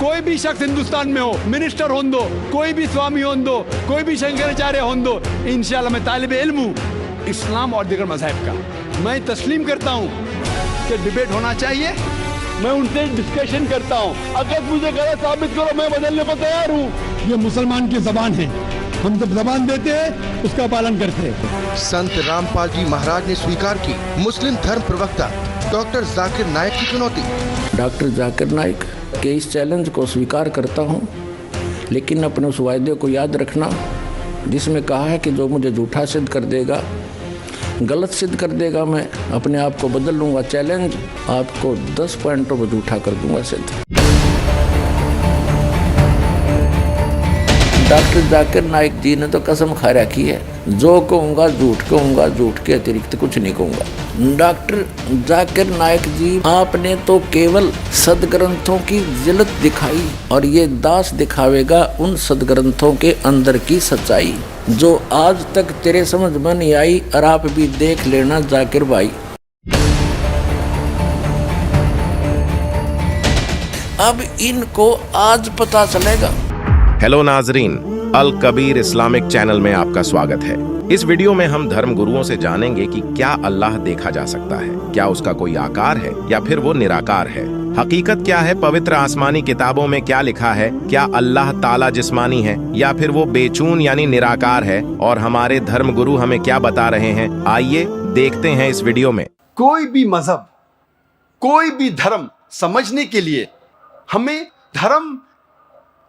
कोई भी शख्स हिंदुस्तान में हो, मिनिस्टर हों दो, कोई भी स्वामी हों दो, कोई भी शंकराचार्य हों दो, इंशाल्लाह मैं तालिब इल्म हूँ इस्लाम और दीगर मज़हब का। मैं तस्लीम करता हूँ कि डिबेट होना चाहिए, मैं उनसे डिस्कशन करता हूँ। अगर मुझे गलत साबित करो, मैं बदलने को तैयार हूँ। ये मुसलमान की जबान है, हम जब जबान देते हैं उसका पालन करते हैं। संत रामपाल जी महाराज ने स्वीकार की मुस्लिम धर्म प्रवक्ता डॉक्टर जाकिर नाइक की चुनौती। डॉक्टर जाकिर नाइक के इस चैलेंज को स्वीकार करता हूं, लेकिन अपने उस वायदे को याद रखना जिसमें कहा है कि जो मुझे झूठा सिद्ध कर देगा, गलत सिद्ध कर देगा, मैं अपने आप को बदल लूँगा। चैलेंज, आपको 10 पॉइंटों पर झूठा कर दूँगा सिद्ध। डॉक्टर जाकिर नाइक जी ने तो कसम खा रखी है, जो कहूँगा झूठ कहूँगा, झूठ के अतिरिक्त कुछ नहीं कहूँगा। डॉक्टर जाकिर नाइक जी, आपने तो केवल सदग्रंथों की झलक दिखाई और ये दास दिखावेगा उन सदग्रंथों के अंदर की सच्चाई जो आज तक तेरे समझ में नहीं आई। और आप भी देख लेना जाकिर भाई। अब इनको आज पता चलेगा। हेलो नाजरीन, अल कबीर इस्लामिक चैनल में आपका स्वागत है। इस वीडियो में हम धर्म गुरुओं से जानेंगे कि क्या अल्लाह देखा जा सकता है, क्या उसका कोई आकार है या फिर वो निराकार है, हकीकत क्या है, पवित्र आसमानी किताबों में क्या लिखा है, क्या अल्लाह ताला जिस्मानी है या फिर वो बेचून यानी निराकार है, और हमारे धर्म गुरु हमें क्या बता रहे हैं। आइए देखते हैं इस वीडियो में। कोई भी मजहब, कोई भी धर्म समझने के लिए हमें धर्म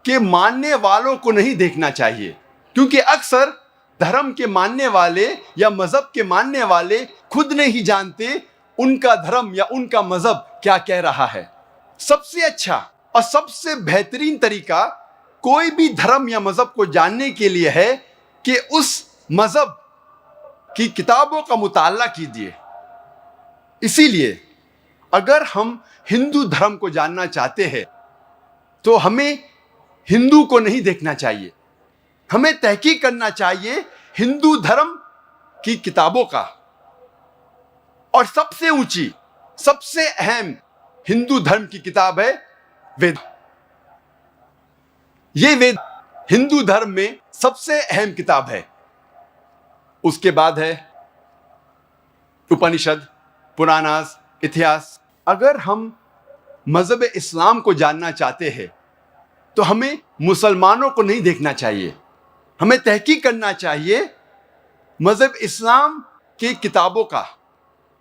के मानने वालों को नहीं देखना चाहिए, क्योंकि अक्सर धर्म के मानने वाले या मजहब के मानने वाले खुद नहीं जानते उनका धर्म या उनका मजहब क्या कह रहा है। सबसे अच्छा और सबसे बेहतरीन तरीका कोई भी धर्म या मजहब को जानने के लिए है कि उस मजहब की किताबों का मुताला कीजिए। इसीलिए अगर हम हिंदू धर्म को जानना चाहते हैं तो हमें हिंदू को नहीं देखना चाहिए, हमें तहकीक करना चाहिए हिंदू धर्म की किताबों का। और सबसे ऊंची, सबसे अहम हिंदू धर्म की किताब है वेद। ये वेद हिंदू धर्म में सबसे अहम किताब है। उसके बाद है उपनिषद, पुराणास, इतिहास। अगर हम मजहब इस्लाम को जानना चाहते हैं तो हमें मुसलमानों को नहीं देखना चाहिए, हमें तहकीक करना चाहिए मजहब इस्लाम की किताबों का।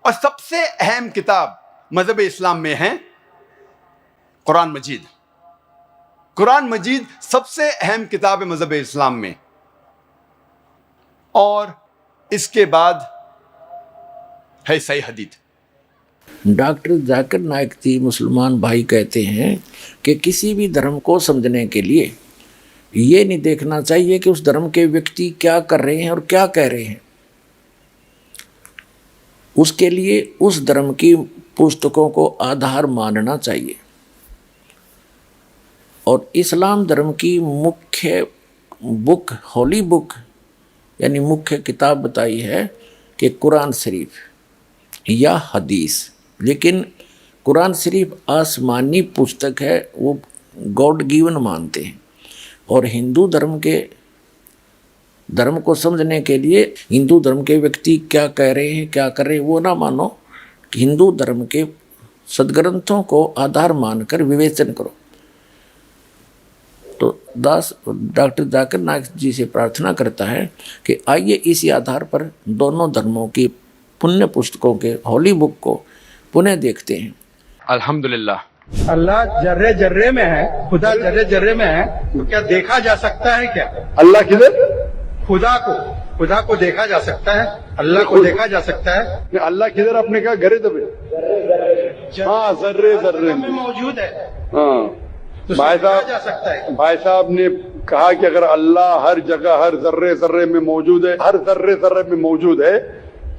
और सबसे अहम किताब मजहब इस्लाम में है कुरान मजीद। कुरान मजीद सबसे अहम किताब है मजहब इस्लाम में। और इसके बाद है सही हदीस। डॉक्टर जाकिर नाइक जी मुसलमान भाई कहते हैं कि किसी भी धर्म को समझने के लिए ये नहीं देखना चाहिए कि उस धर्म के व्यक्ति क्या कर रहे हैं और क्या कह रहे हैं। उसके लिए उस धर्म की पुस्तकों को आधार मानना चाहिए। और इस्लाम धर्म की मुख्य बुक, होली बुक यानी मुख्य किताब बताई है कि कुरान शरीफ या हदीस। लेकिन कुरान शरीफ आसमानी पुस्तक है, वो गॉड गिवन मानते हैं। और हिंदू धर्म के धर्म को समझने के लिए हिंदू धर्म के व्यक्ति क्या कह रहे हैं, क्या कर रहे हैं, वो ना मानो। हिंदू धर्म के सदग्रंथों को आधार मानकर विवेचन करो। तो दास डॉक्टर जाकिर नाइक जी से प्रार्थना करता है कि आइए इसी आधार पर दोनों धर्मों की पुण्य पुस्तकों के होली बुक को पुनः देखते हैं। अल्हम्दुलिल्लाह। अल्लाह जर्रे जर्रे में है, खुदा जर्रे जर्रे में है, तो क्या देखा जा सकता है क्या? अल्लाह किधर? खुदा को देखा जा सकता है, अल्लाह को देखा जा सकता है। अल्लाह किधर? आपने कहा गरे दबे। हाँ, जर्रे जर्रे में मौजूद है। हाँ, तो भाई जा सकता है। भाई साहब ने कहा कि अगर अल्लाह हर जगह हर जर्रे जर्रे में मौजूद है, हर जर्रे जर्रे में मौजूद है,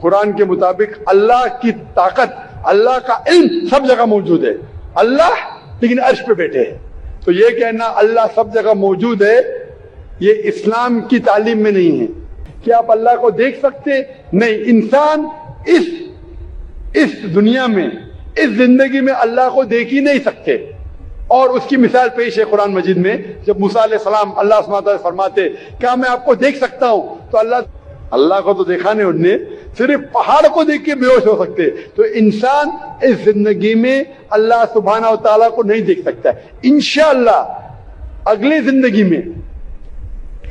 कुरान के मुताबिक अल्लाह की ताकत, अल्लाह का इल्म सब जगह मौजूद है। अल्लाह लेकिन अर्श पे बैठे हैं, तो ये कहना अल्लाह सब जगह मौजूद है, ये इस्लाम की तालीम में नहीं है। क्या आप अल्लाह को देख सकते? नहीं। इंसान इस दुनिया में, इस जिंदगी में अल्लाह को देख ही नहीं सकते। और उसकी मिसाल पेश है कुरान मजीद में। जब मूसा अलैहिस्सलाम अल्लाह सुब्हानहू व तआला फरमाते क्या मैं आपको देख सकता हूं, तो अल्लाह को तो देखा नहीं उनने, सिर्फ पहाड़ को देख के बेहोश हो सकते। तो इंसान इस जिंदगी में अल्लाह सुब्हानहू व तआला को नहीं देख सकता है। इंशाअल्लाह अगली जिंदगी में,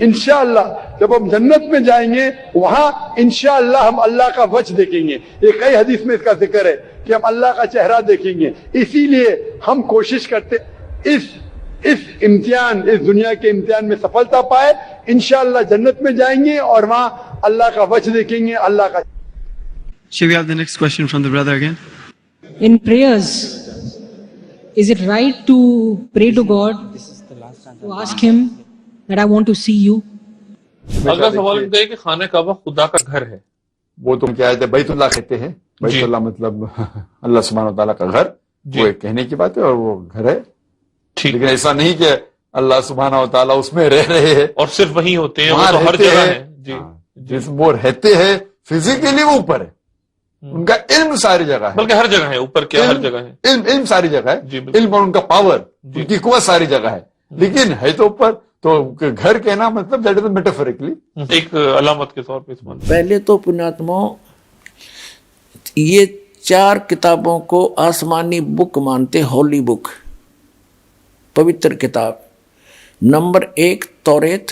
इंशाअल्लाह जब हम जन्नत में जाएंगे वहां इंशाअल्लाह हम अल्लाह का वजह देखेंगे। ये कई हदीस में इसका जिक्र है कि हम अल्लाह का चेहरा देखेंगे। इसीलिए हम कोशिश करते इस इम्तिहान, इस दुनिया के इम्तिहान में सफलता पाए, इंशाअल्लाह जन्नत में जाएंगे और वहां अल्लाह का वजह देखेंगे। अल्लाह का। Should we have the next question from the brother again? In prayers, is it right to pray to God, to ask Him that I want to see you? अगला सवाल ये है कि खाने काबा खुदा का घर है, वो तुम क्या कहते हैं, बैतुल्लाह कहते हैं। बैतुल्लाह मतलब अल्लाह सुब्हानहू व तआला का घर, वो एक कहने की बात है और वो घर है, ठीक। लेकिन ऐसा नहीं कि अल्लाह सुब्हानहू व तआला उसमें रह रहे हैं और सिर्फ वही होते हैं, वो वहां तो हर रहते जगह हैं। है। जी, जिस वो रहते हैं फिजिकली वो ऊपर है, उनका इल्म सारी जगह है, बल्कि हर जगह है, ऊपर क्या हर जगह है, इल्म सारी जगह जी, है, बिल्कुल। इल्म और उनका पावर, उनकी कुव्वत सारी जगह है, लेकिन है तो ऊपर। तो घर कहना मतलब दैट इज मेटाफोरिकली, एक अलामत के तौर पे इस्तेमाल। पहले तो पुण्यात्माओं ये 4 किताबों को आसमानी बुक मानते, होली बुक, पवित्र किताब। नंबर 1 तौरेत,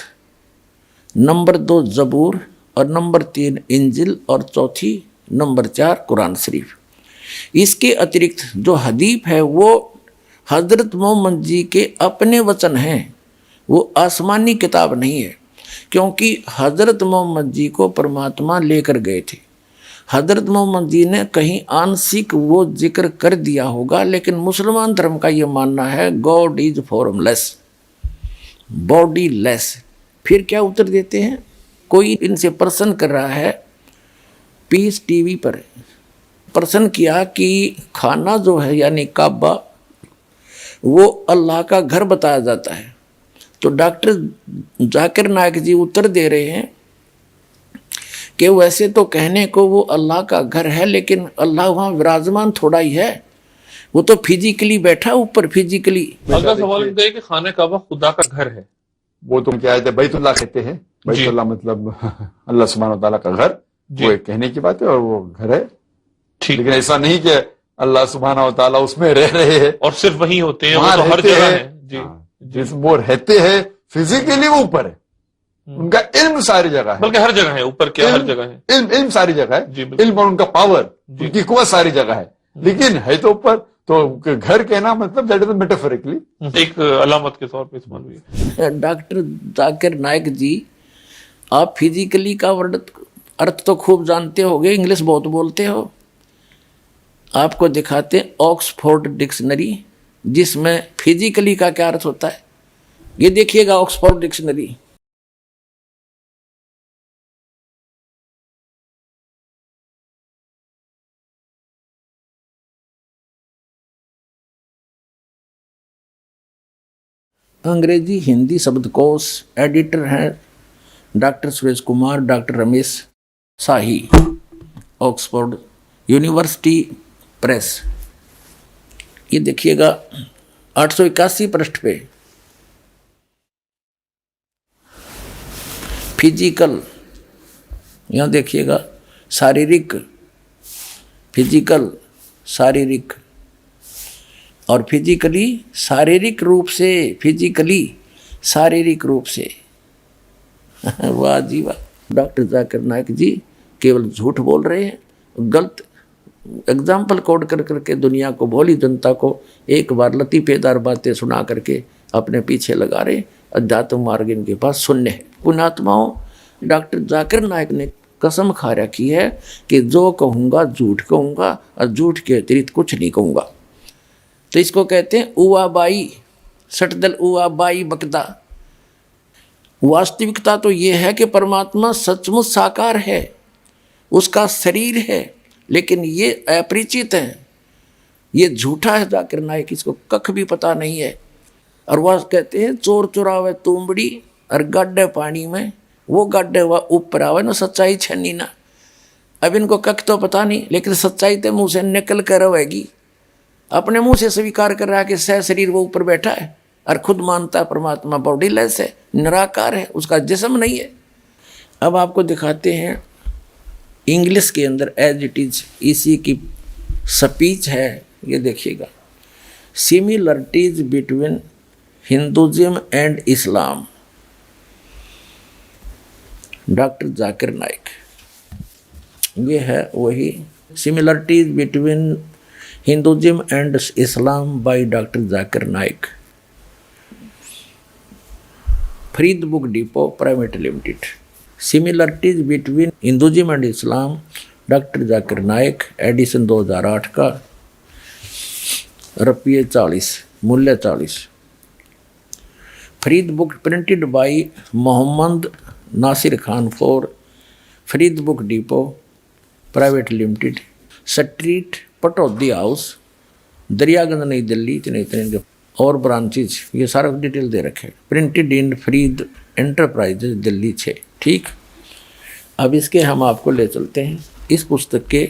नंबर 2 जबूर और नंबर 3 इंजिल और चौथी नंबर 4 कुरान शरीफ। इसके अतिरिक्त जो हदीफ है वो हजरत मोहम्मद जी के अपने वचन हैं, वो आसमानी किताब नहीं है, क्योंकि हजरत मोहम्मद जी को परमात्मा लेकर गए थे। हजरत मोहम्मद जी ने कहीं आंशिक वो जिक्र कर दिया होगा, लेकिन मुसलमान धर्म का ये मानना है God is formless, body less. फिर क्या उत्तर देते हैं, कोई इनसे प्रश्न कर रहा है, पीस टीवी पर प्रश्न किया कि खाना जो है यानी काबा वो अल्लाह का घर बताया जाता है। तो डॉक्टर जाकिर नायक जी उत्तर दे रहे हैं कि वैसे तो कहने को वो अल्लाह का घर है, लेकिन अल्लाह वहाँ विराजमान थोड़ा ही है, वो तो फिजिकली बैठा ऊपर फिजिकली। अगला सवाल ये है कि खाने काबा खुदा का घर है, वो तुम क्या कहते हैं, बैतुल्लाह कहते हैं। बैतुल्लाह मतलब अल्लाह सुब्हानहू व तआला का घर, वो एक कहने की बात है और वो घर है, ठीक। लेकिन ऐसा नहीं कि अल्लाह सुब्हानहू व तआला उसमें रह रहे हैं और सिर्फ वही होते हैं, वो वहां तो हर रहते जगह हैं। है। जी, जिस वो रहते हैं फिजिकली वो ऊपर है, उनका इल्म सारी जगह है, बल्कि हर जगह है, ऊपर क्या हर जगह है, इल्म सारी जगह जी, है, बिल्कुल। इल्म और उनका पावर, जी। उनकी कुव्वत सारी जगह है, लेकिन है तो ऊपर। तो घर कहना मतलब दैट इज मेटाफोरिकली, एक अलामत के तौर पे इस्तेमाल हुई। डॉक्टर जाकिर नायक जी, आप फिजिकली का अर्थ तो खूब जानते होगे, इंग्लिश बहुत बोलते हो। आपको दिखाते हैं ऑक्सफोर्ड डिक्शनरी, जिसमें फिजिकली का क्या अर्थ होता है, ये देखिएगा ऑक्सफोर्ड डिक्शनरी। अंग्रेजी हिंदी शब्दकोश एडिटर हैं डॉक्टर सुरेश कुमार, डॉक्टर रमेश शाही, ऑक्सफोर्ड यूनिवर्सिटी प्रेस। ये देखिएगा 881 पृष्ठ पे फिजिकल, यहाँ देखिएगा शारीरिक, फिजिकल शारीरिक, और फिजिकली शारीरिक रूप से, फिजिकली शारीरिक रूप से। वाह जी वाह, डॉक्टर जाकिर नायक जी केवल झूठ बोल रहे हैं, गलत एग्जाम्पल कोड कर करके दुनिया को, भोली जनता को एक बार लतीफेदार बातें सुना करके अपने पीछे लगा रहे। अध्यात्म मार्ग इनके पास शून्य है। पुण्यात्माओं, डॉक्टर जाकिर नायक ने कसम खा रखी है कि जो कहूँगा झूठ कहूँगा और झूठ के अतिरिक्त कुछ नहीं कहूँगा। तो इसको कहते हैं उवाबाई, सटदल उवाबाई बकदा। वास्तविकता तो ये है कि परमात्मा सचमुच साकार है, उसका शरीर है, लेकिन ये अपरिचित है, ये झूठा है जाकिर नायक, इसको कख भी पता नहीं है। और वह कहते हैं चोर चुरावे तुमड़ी और गड्ढे पानी में, वो गड्ढे वह ऊपर आवे ना, सच्चाई छनी ना। अब इनको कख तो पता नहीं, लेकिन सच्चाई तो मुँह से निकल कर रहेगी। अपने मुंह से स्वीकार कर रहा है कि सह शरीर वो ऊपर बैठा है और खुद मानता है परमात्मा बॉडीलेस है, निराकार है, उसका जिस्म नहीं है। अब आपको दिखाते हैं इंग्लिश के अंदर एज इट इज इसी की स्पीच है, ये देखिएगा। Similarities between Hinduism and Islam, doctor Zakir Naik. ये है वही similarities between Hinduism and Islam by doctor Zakir Naik, Farid book depot private limited. Similarities between Hinduism and Islam, doctor Zakir Naik, edition 2008 का, रुपये 40, मूल्य 40। Farid book printed by Mohammad Nasir Khan for Farid book depot private limited, street Pataudi house, Daryaganj New Delhi, इतने और branches, ये सारा डिटेल दे रखे। Printed in Farid enterprises Delhi 6। ठीक, अब इसके हम आपको ले चलते हैं इस पुस्तक के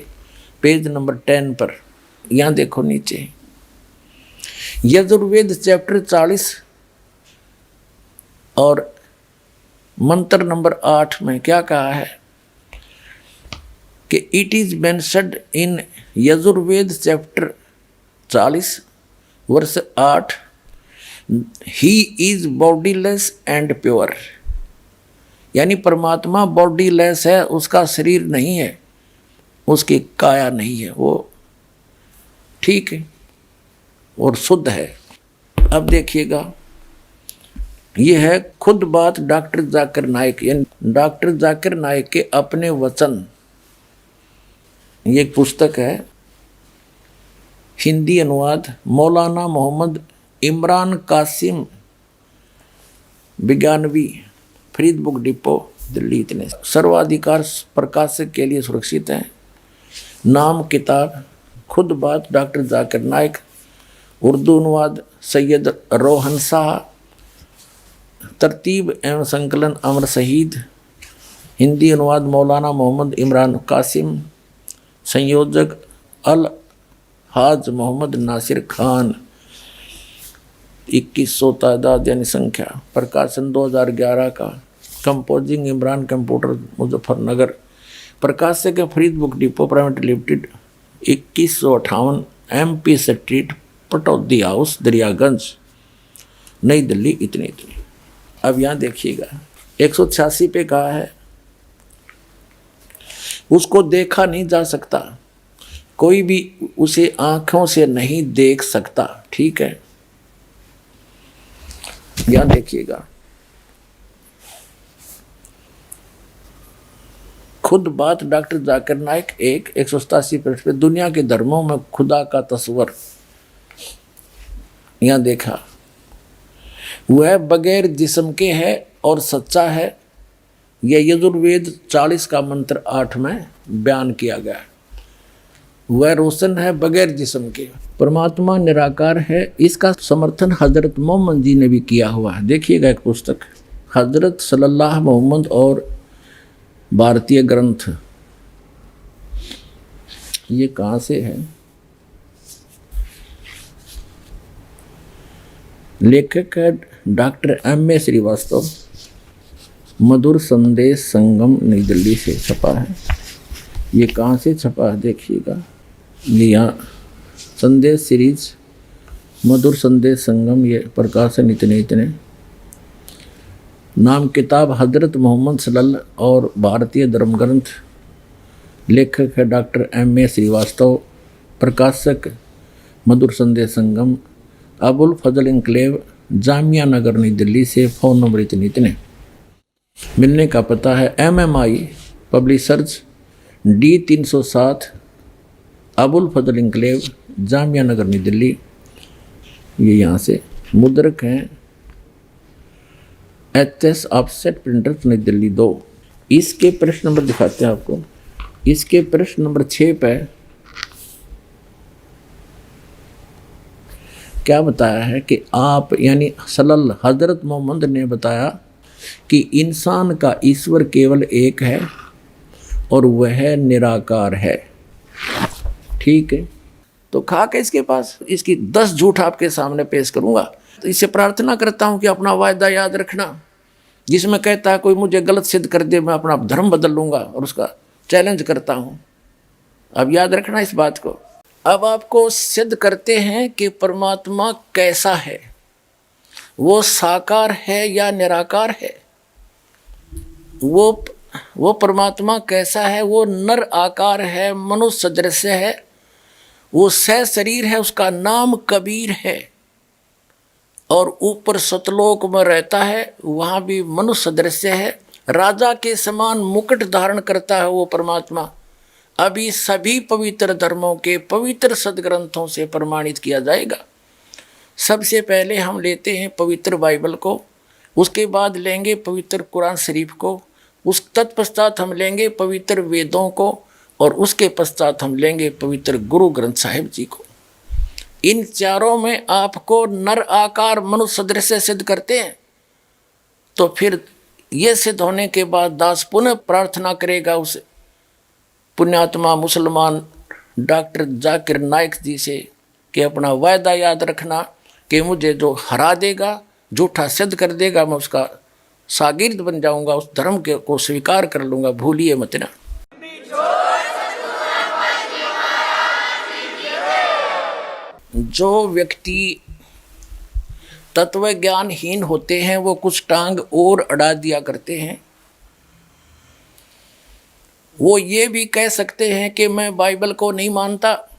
पेज नंबर 10 पर। यहाँ देखो नीचे यजुर्वेद चैप्टर 40 और मंत्र नंबर 8 में क्या कहा है कि it is mentioned in Yajurveda chapter 40 वर्ष 8, he is bodiless and pure, यानी परमात्मा बॉडीलेस है, उसका शरीर नहीं है, उसकी काया नहीं है, वो ठीक है और शुद्ध है। अब देखिएगा, ये है खुद बात डॉक्टर जाकिर नाइक, यानी डॉक्टर जाकिर नाइक के अपने वचन। ये एक पुस्तक है, हिंदी अनुवाद मौलाना मोहम्मद इमरान कासिम विज्ञानवी, फरीद बुक डिपो दिल्ली, इतने सर्वाधिकार प्रकाशक के लिए सुरक्षित है। नाम किताब खुद बात डॉक्टर जाकिर नाइक, उर्दू अनुवाद सैयद रोहन शाह, तरतीब एवं संकलन अमर शहीद, हिंदी अनुवाद मौलाना मोहम्मद इमरान कासिम, संयोजक अल हाज मोहम्मद नासिर खान, 2100 तादाद यानी संख्या, प्रकाशन 2011 का, कंपोजिंग इमरान कंप्यूटर मुजफ्फरनगर, प्रकाशक है Farid book depot private limited, 2158 MP street Pataudi house Daryaganj New Delhi, इतनी। अब यहाँ देखिएगा 186 पे कहा है उसको देखा नहीं जा सकता, कोई भी उसे आंखों से नहीं देख सकता। ठीक है, यहाँ देखिएगा खुद बात डॉक्टर जाकिर नाइक 187 पृष्ठ पे, दुनिया के धर्मों में खुदा का तस्वर। यहाँ देखा वह बगैर जिस्म के है और सच्चा है, यह यजुर्वेद 40 का मंत्र 8 में बयान किया गया। वह रोशन है बगैर जिस्म के, परमात्मा निराकार है, इसका समर्थन हजरत मोहम्मद जी ने भी किया हुआ है। देखिएगा एक पुस्तक हजरत सल्लल्लाहु मोहम्मद और भारतीय ग्रंथ, ये कहाँ से है? लेखक है डॉक्टर M.A. श्रीवास्तव, मधुर संदेश संगम नई दिल्ली से छपा है। ये कहाँ से छपा है देखिएगा, ये यहाँ संदेश सीरीज मधुर संदेश संगम, ये प्रकाशन इतने। नाम किताब हजरत मोहम्मद सल्लल्लाहु और भारतीय धर्म ग्रंथ, लेखक है डॉक्टर M.A. श्रीवास्तव, प्रकाशक मधुर संदेश संगम, अबुल फजल इंक्लेव, जामिया नगर नई दिल्ली से। फ़ोन नंबर इतने। मिलने का पता है MMI पब्लिशर्स D307 अबुल फजल इंक्लेव, जामिया नगर नई दिल्ली। ये यहाँ से मुद्रक हैं HS ऑफसेट प्रिंटर्स नई दिल्ली 2। इसके प्रश्न नंबर दिखाते हैं आपको। इसके प्रश्न नंबर 6 पे क्या बताया है कि आप यानी सल्लल्लाहु हजरत मोहम्मद ने बताया कि इंसान का ईश्वर केवल एक है और वह निराकार है। ठीक है, तो खाक है इसके पास, इसकी 10 झूठ आपके सामने पेश करूंगा। तो इससे प्रार्थना करता हूं कि अपना वायदा याद रखना, जिसमें कहता है कोई मुझे गलत सिद्ध कर दे मैं अपना धर्म बदल लूंगा, और उसका चैलेंज करता हूं। अब याद रखना इस बात को। अब आपको सिद्ध करते हैं कि परमात्मा कैसा है, वो साकार है या निराकार है। वो परमात्मा कैसा है, वो नर आकार है, मनुष्य सदृश है, वो सह शरीर है, उसका नाम कबीर है, और ऊपर सतलोक में रहता है, वहाँ भी मनुष्य सदृश है, राजा के समान मुकुट धारण करता है वो परमात्मा। अभी सभी पवित्र धर्मों के पवित्र सदग्रंथों से प्रमाणित किया जाएगा। सबसे पहले हम लेते हैं पवित्र बाइबल को, उसके बाद लेंगे पवित्र कुरान शरीफ को, उस तत्पश्चात हम लेंगे पवित्र वेदों को, और उसके पश्चात हम लेंगे पवित्र गुरु ग्रंथ साहिब जी को। इन चारों में आपको नर आकार मनुष्य सदृश सिद्ध करते हैं। तो फिर ये सिद्ध होने के बाद दास पुनः प्रार्थना करेगा उस पुण्यात्मा मुसलमान डॉक्टर जाकिर नायक जी से कि अपना वायदा याद रखना कि मुझे जो हरा देगा, झूठा सिद्ध कर देगा, मैं उसका शागिर्द बन जाऊंगा, उस धर्म के को स्वीकार कर लूंगा, भूलिए मत ना। जो व्यक्ति तत्व ज्ञानहीन होते हैं वो कुछ टांग और अड़ा दिया करते हैं। वो ये भी कह सकते हैं कि मैं बाइबल को नहीं मानता,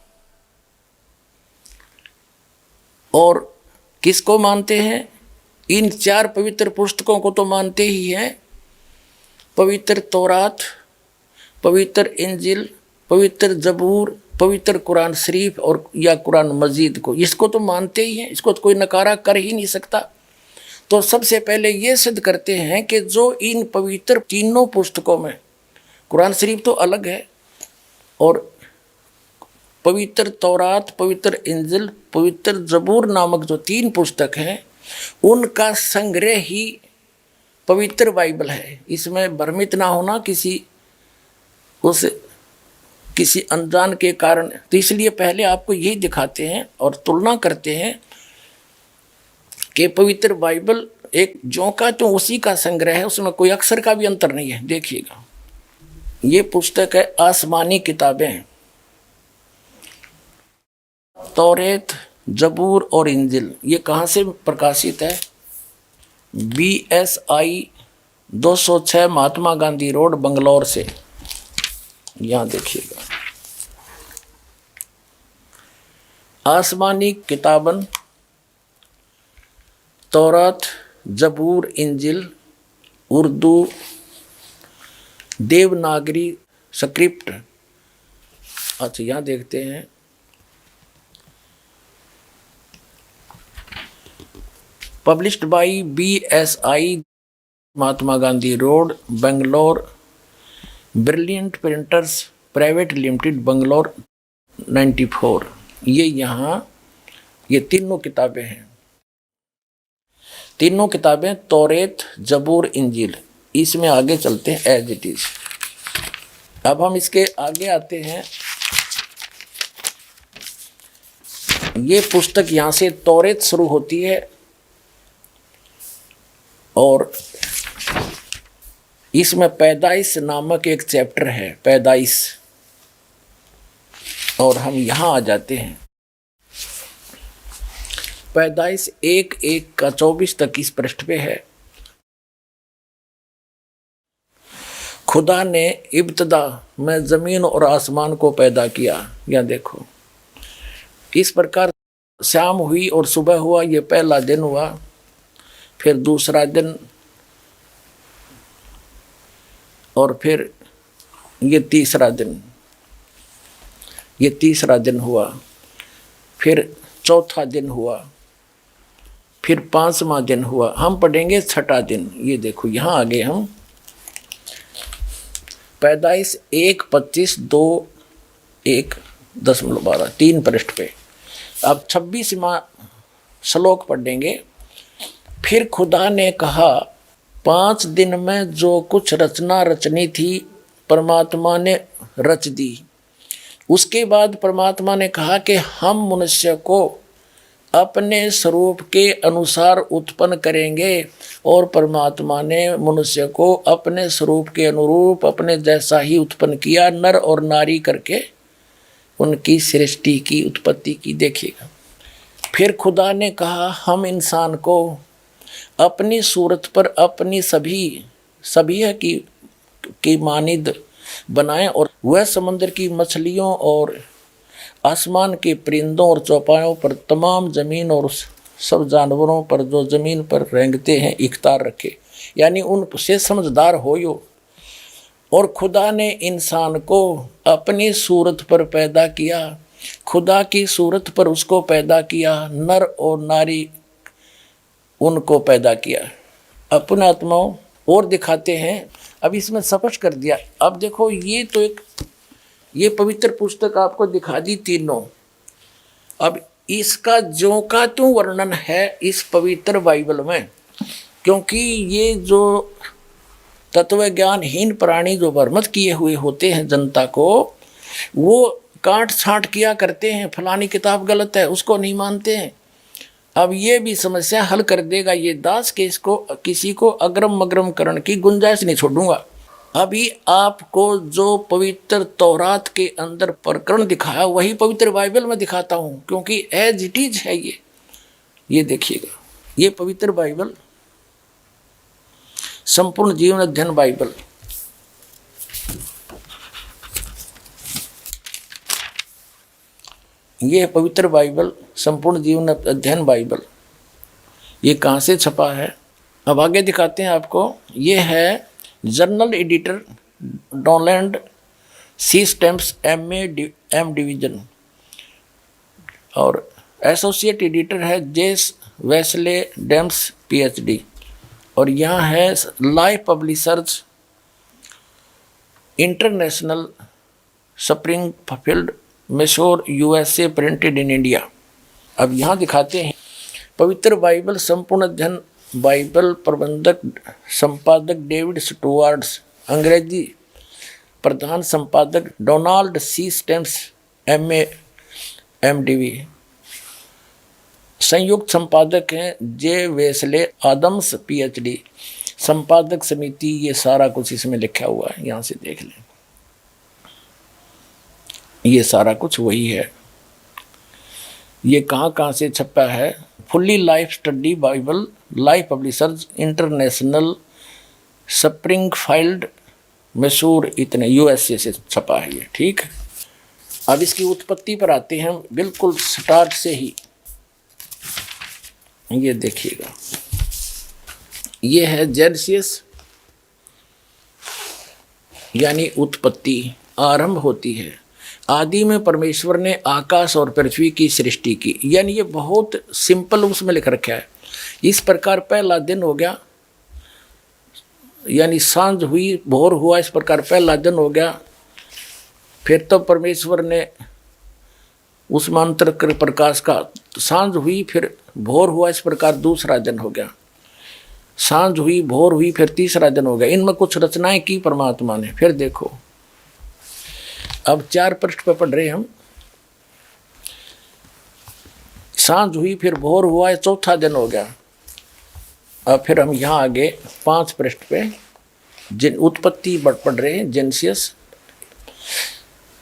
और किसको मानते हैं? इन 4 पवित्र पुस्तकों को तो मानते ही हैं, पवित्र तौरात, पवित्र इंजिल, पवित्र जबूर, पवित्र कुरान शरीफ और या कुरान मजीद को, इसको तो मानते ही हैं, इसको तो कोई नकारा कर ही नहीं सकता। तो सबसे पहले ये सिद्ध करते हैं कि जो इन पवित्र तीनों पुस्तकों में, कुरान शरीफ तो अलग है, और पवित्र तौरात, पवित्र इंजिल, पवित्र जबूर नामक जो 3 पुस्तक हैं, उनका संग्रह ही पवित्र बाइबल है। इसमें भ्रमित ना होना किसी अनजान के कारण। तो इसलिए पहले आपको यही दिखाते हैं और तुलना करते हैं कि पवित्र बाइबल एक ज्यों का त्यों उसी का संग्रह है, उसमें कोई अक्षर का भी अंतर नहीं है। देखिएगा, ये पुस्तक है आसमानी किताबें, तौरेत, जबूर और इंजिल। ये कहाँ से प्रकाशित है? BSI 206 महात्मा गांधी रोड, बंगलौर से। यहाँ देखिएगा, आसमानी किताबन, तौरात, जबूर, इंजिल, उर्दू, देवनागरी स्क्रिप्ट। अच्छा, यहाँ देखते हैं, published by BSI Mahatma Gandhi road, Bangalore, brilliant printers private limited, Bangalore 94। ये यहाँ ये तीनों किताबें हैं, तीनों किताबें तौरेत, जबूर, इंजिल। इसमें आगे चलते हैं एज इट इज। अब हम इसके आगे आते हैं। ये पुस्तक यहाँ से तौरेत शुरू होती है, और इसमें पैदाइश नामक एक चैप्टर है, पैदाइश, और हम यहाँ आ जाते हैं। पैदाइश 1:1 का 24 तक इस पृष्ठ पे है। खुदा ने इब्तदा में जमीन और आसमान को पैदा किया। या देखो, इस प्रकार शाम हुई और सुबह हुआ, ये पहला दिन हुआ। फिर दूसरा दिन, और फिर ये तीसरा दिन, ये तीसरा दिन हुआ। फिर चौथा दिन हुआ, फिर 5वां दिन हुआ। हम पढ़ेंगे 6ठा दिन। ये देखो, यहाँ आगे हम पैदाइश 1:25-2:1.12 3 पृष्ठ पे। अब 26वां श्लोक पढ़ेंगे। फिर खुदा ने कहा, 5 दिन में जो कुछ रचना रचनी थी परमात्मा ने रच दी। उसके बाद परमात्मा ने कहा कि हम मनुष्य को अपने स्वरूप के अनुसार उत्पन्न करेंगे, और परमात्मा ने मनुष्य को अपने स्वरूप के अनुरूप अपने जैसा ही उत्पन्न किया, नर और नारी करके उनकी सृष्टि की उत्पत्ति की। देखिएगा, फिर खुदा ने कहा हम इंसान को अपनी सूरत पर अपनी सभी की मानिद बनाएं, और वह समुद्र की मछलियों और आसमान के परिंदों और चौपायों पर तमाम ज़मीन और सब जानवरों पर जो ज़मीन पर रेंगते हैं इख्तियार रखे, यानी उनसे समझदार होयो। और खुदा ने इंसान को अपनी सूरत पर पैदा किया, खुदा की सूरत पर उसको पैदा किया, नर और नारी उनको पैदा किया। अपने आत्माओं और दिखाते हैं, अब इसमें स्पष्ट कर दिया। अब देखो, ये पवित्र पुस्तक आपको दिखा दी तीनों। अब इसका ज्यों का त्यों वर्णन है इस पवित्र बाइबल में, क्योंकि ये जो तत्व ज्ञानहीन प्राणी जो भ्रमित किए हुए होते हैं जनता को, वो काट छांट किया करते हैं, फलानी किताब गलत है, उसको नहीं मानते हैं। अब ये भी समस्या हल कर देगा ये दास के इसको किसी को अग्रम मग्रम करने की गुंजाइश नहीं छोड़ूंगा। अभी आपको जो पवित्र तौरात के अंदर प्रकरण दिखाया वही पवित्र बाइबल में दिखाता हूँ, क्योंकि एज इट इज है ये देखिएगा, ये पवित्र बाइबल संपूर्ण जीवन अध्ययन बाइबल, ये पवित्र बाइबल संपूर्ण जीवन अध्ययन बाइबल, ये कहाँ से छपा है अब आगे दिखाते हैं आपको। ये है journal editor Donald C Stamps M division, और एसोसिएट एडिटर है जेस वेस्ले डेम्स पीएचडी, और यहाँ है life publishers international Springfield Missouri USA printed in India. अब यहाँ दिखाते हैं पवित्र बाइबल संपूर्ण अध्ययन बाइबल प्रबंधक संपादक डेविड स्टुअर्ट्स, अंग्रेजी प्रधान संपादक डोनाल्ड सी स्टैम्प्स एमडीवी, संयुक्त संपादक हैं जे वेस्ले आदम्स पीएचडी, संपादक समिति, ये सारा कुछ इसमें लिखा हुआ है, यहाँ से देख लें, ये सारा कुछ वही है। ये कहाँ से छपा है, fully life study Bible life publishers international Springfield Mysore, इतने यूएसए से छपा है ये, ठीक है। अब इसकी उत्पत्ति पर आते हैं बिल्कुल स्टार्ट से ही, ये देखिएगा, ये है जेनेसिस, यानी उत्पत्ति आरंभ होती है। आदि में परमेश्वर ने आकाश और पृथ्वी की सृष्टि की, यानी ये बहुत सिंपल उसमें लिख रखा है। इस प्रकार पहला दिन हो गया, यानी सांझ हुई भोर हुआ, इस प्रकार पहला दिन हो गया। फिर तो परमेश्वर ने उस मंत्र कर प्रकाश का सांझ हुई, फिर भोर हुआ, इस प्रकार दूसरा दिन हो गया। सांझ हुई भोर हुई, फिर तीसरा दिन हो गया। इनमें कुछ रचनाएं की परमात्मा ने। फिर देखो, अब 4 पृष्ठ पे पढ़ रहे हम। सांझ हुई फिर भोर हुआ, चौथा दिन हो गया। अब फिर हम यहाँ आगे 5 पृष्ठ पे जिन उत्पत्ति पढ़ रहे हैं, जेनेसिस।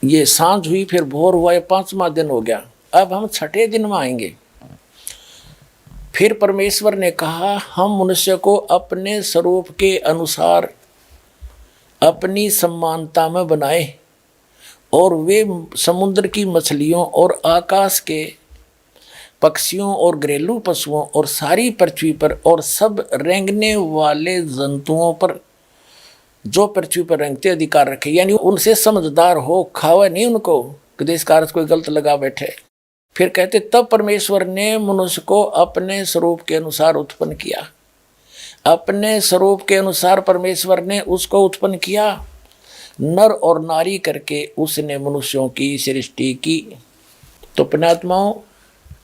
ये सांझ हुई फिर भोर हुआ, ये 5वां दिन हो गया। अब हम 6ठे दिन में आएंगे। फिर परमेश्वर ने कहा हम मनुष्य को अपने स्वरूप के अनुसार अपनी समानता में बनाए, और वे समुद्र की मछलियों और आकाश के पक्षियों और घरेलू पशुओं और सारी पृथ्वी पर और सब रेंगने वाले जंतुओं पर जो पृथ्वी पर रेंगते अधिकार रखे, यानी उनसे समझदार हो, खावे नहीं उनको कि देश का अर्थ कोई गलत लगा बैठे। फिर कहते तब परमेश्वर ने मनुष्य को अपने स्वरूप के अनुसार उत्पन्न किया। अपने स्वरूप के अनुसार परमेश्वर ने उसको उत्पन्न किया, नर और नारी करके उसने मनुष्यों की सृष्टि की। तो पुण्यात्माओं,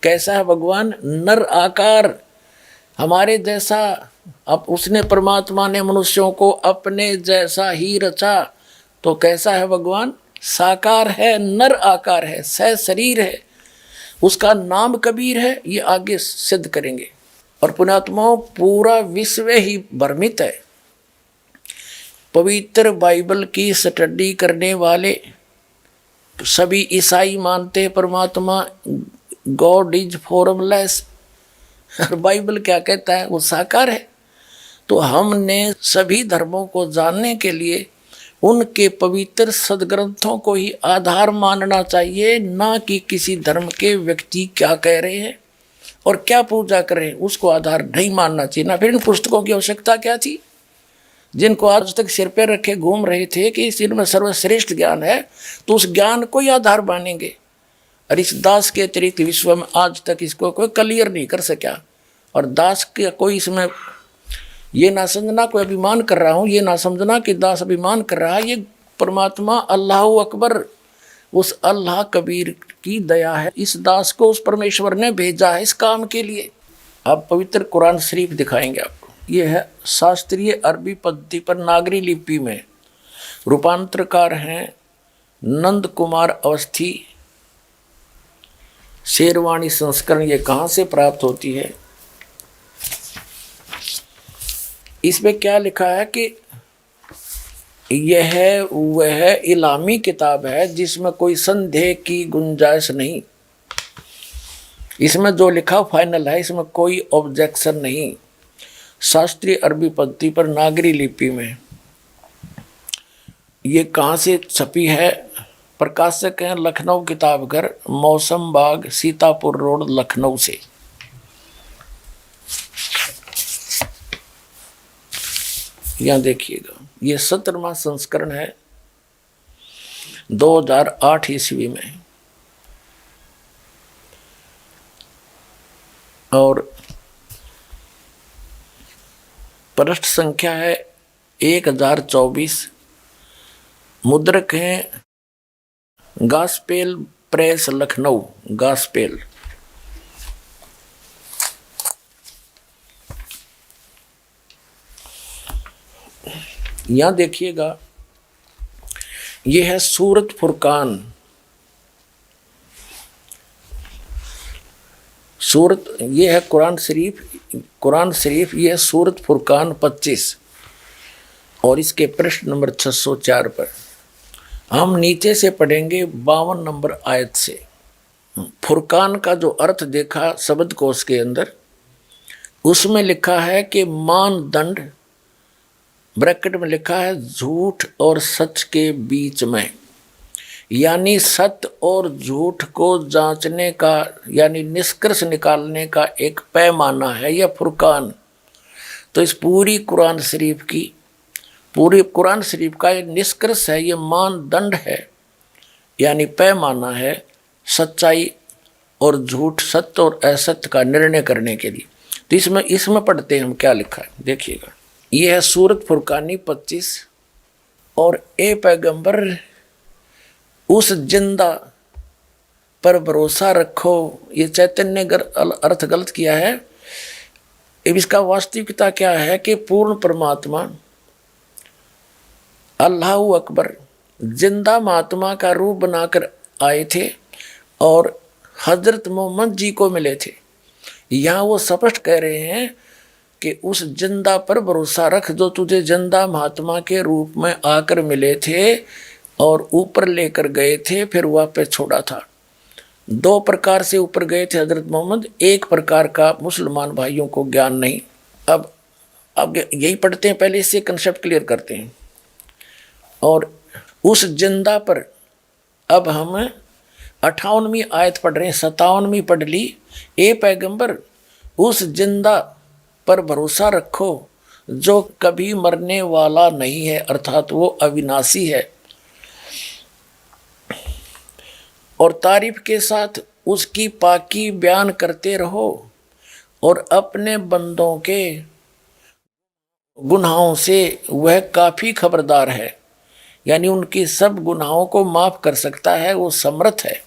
कैसा है भगवान? नर आकार हमारे जैसा। अब उसने परमात्मा ने मनुष्यों को अपने जैसा ही रचा। तो कैसा है भगवान? साकार है, नर आकार है, शरीर है, उसका नाम कबीर है, ये आगे सिद्ध करेंगे। और पुण्यात्माओं, पूरा विश्व ही भ्रमित है। पवित्र बाइबल की स्टडी करने वाले सभी ईसाई मानते हैं परमात्मा गॉड इज फॉर्मलेस, और बाइबल क्या कहता है, वो साकार है। तो हमने सभी धर्मों को जानने के लिए उनके पवित्र सदग्रंथों को ही आधार मानना चाहिए, ना कि किसी धर्म के व्यक्ति क्या कह रहे हैं और क्या पूजा कर रहे हैं उसको आधार नहीं मानना चाहिए। ना फिर इन पुस्तकों की आवश्यकता क्या थी, जिनको आज तक सिर पर रखे घूम रहे थे कि इनमें सर्वश्रेष्ठ ज्ञान है, तो उस ज्ञान को ही आधार मानेंगे। और इस दास के अतिरिक्त विश्व में आज तक इसको कोई क्लियर नहीं कर सका। और दास के कोई इसमें ये ना समझना कोई अभिमान कर रहा हूँ, ये ना समझना कि दास अभिमान कर रहा है, ये परमात्मा अल्लाह अकबर, उस अल्लाह कबीर की दया है। इस दास को उस परमेश्वर ने भेजा है इस काम के लिए। अब पवित्र कुरान शरीफ दिखाएंगे आपको। ये है शास्त्रीय अरबी पद्धति पर नागरी लिपि में, रूपांतरकार हैं नंद कुमार अवस्थी। शेरवाणी संस्करण ये कहाँ से प्राप्त होती है, इसमें क्या लिखा है कि यह वह इलामी किताब है जिसमें कोई संदेह की गुंजाइश नहीं। इसमें जो लिखा फाइनल है, इसमें कोई ऑब्जेक्शन नहीं। शास्त्रीय अरबी पद्धति पर नागरी लिपि में ये कहाँ से छपी है, प्रकाशक हैं लखनऊ किताबघर, मौसम बाग, सीतापुर रोड, लखनऊ से। यहाँ देखिएगा, ये 17वां संस्करण है 2008 ईस्वी में। और पृष्ठ संख्या है 1024। मुद्रक हैं गास्पेल प्रेस लखनऊ, गास्पेल। यहाँ देखिएगा, ये है सूरत फुरकान। सूरत ये है कुरान शरीफ ये है सूरत फुरकान 25 और इसके पृष्ठ नंबर 604 पर हम नीचे से पढ़ेंगे 52 नंबर आयत से। फुरकान का जो अर्थ देखा शब्द कोश के अंदर, उसमें लिखा है कि मानदंड, ब्रैकेट में लिखा है झूठ और सच के बीच में, यानी सत्य और झूठ को जांचने का यानी निष्कर्ष निकालने का एक पैमाना है यह फुरकान। तो इस पूरी कुरान शरीफ का ये निष्कर्ष है, ये मानदंड है, यानी पैमाना है सच्चाई और झूठ, सत्य और असत्य का निर्णय करने के लिए। तो इसमें पढ़ते हैं हम क्या लिखा है, देखिएगा। ये है सूरत फुरकानी 25। और ए पैगंबर, उस जिंदा पर भरोसा रखो। ये चैतन्य अर्थ गलत किया है। इसका वास्तविकता क्या है कि पूर्ण परमात्मा अल्लाह अकबर जिंदा महात्मा का रूप बनाकर आए थे और हजरत मोहम्मद जी को मिले थे। यहाँ वो स्पष्ट कह रहे हैं कि उस जिंदा पर भरोसा रख जो तुझे जिंदा महात्मा के रूप में आकर मिले थे और ऊपर लेकर गए थे, फिर वापस छोड़ा था। 2 प्रकार से ऊपर गए थे हजरत मोहम्मद, एक प्रकार का मुसलमान भाइयों को ज्ञान नहीं। अब यही पढ़ते हैं, पहले इससे कंसेप्ट क्लियर करते हैं। और उस जिंदा पर अब हम 58वीं आयत पढ़ रहे हैं, 57वीं पढ़ ली। ए पैगंबर, उस जिंदा पर भरोसा रखो जो कभी मरने वाला नहीं है, अर्थात वो अविनाशी है, और तारीफ के साथ उसकी पाकी बयान करते रहो और अपने बंदों के गुनाहों से वह काफ़ी खबरदार है, यानी उनकी सब गुनाहों को माफ़ कर सकता है, वो समर्थ है।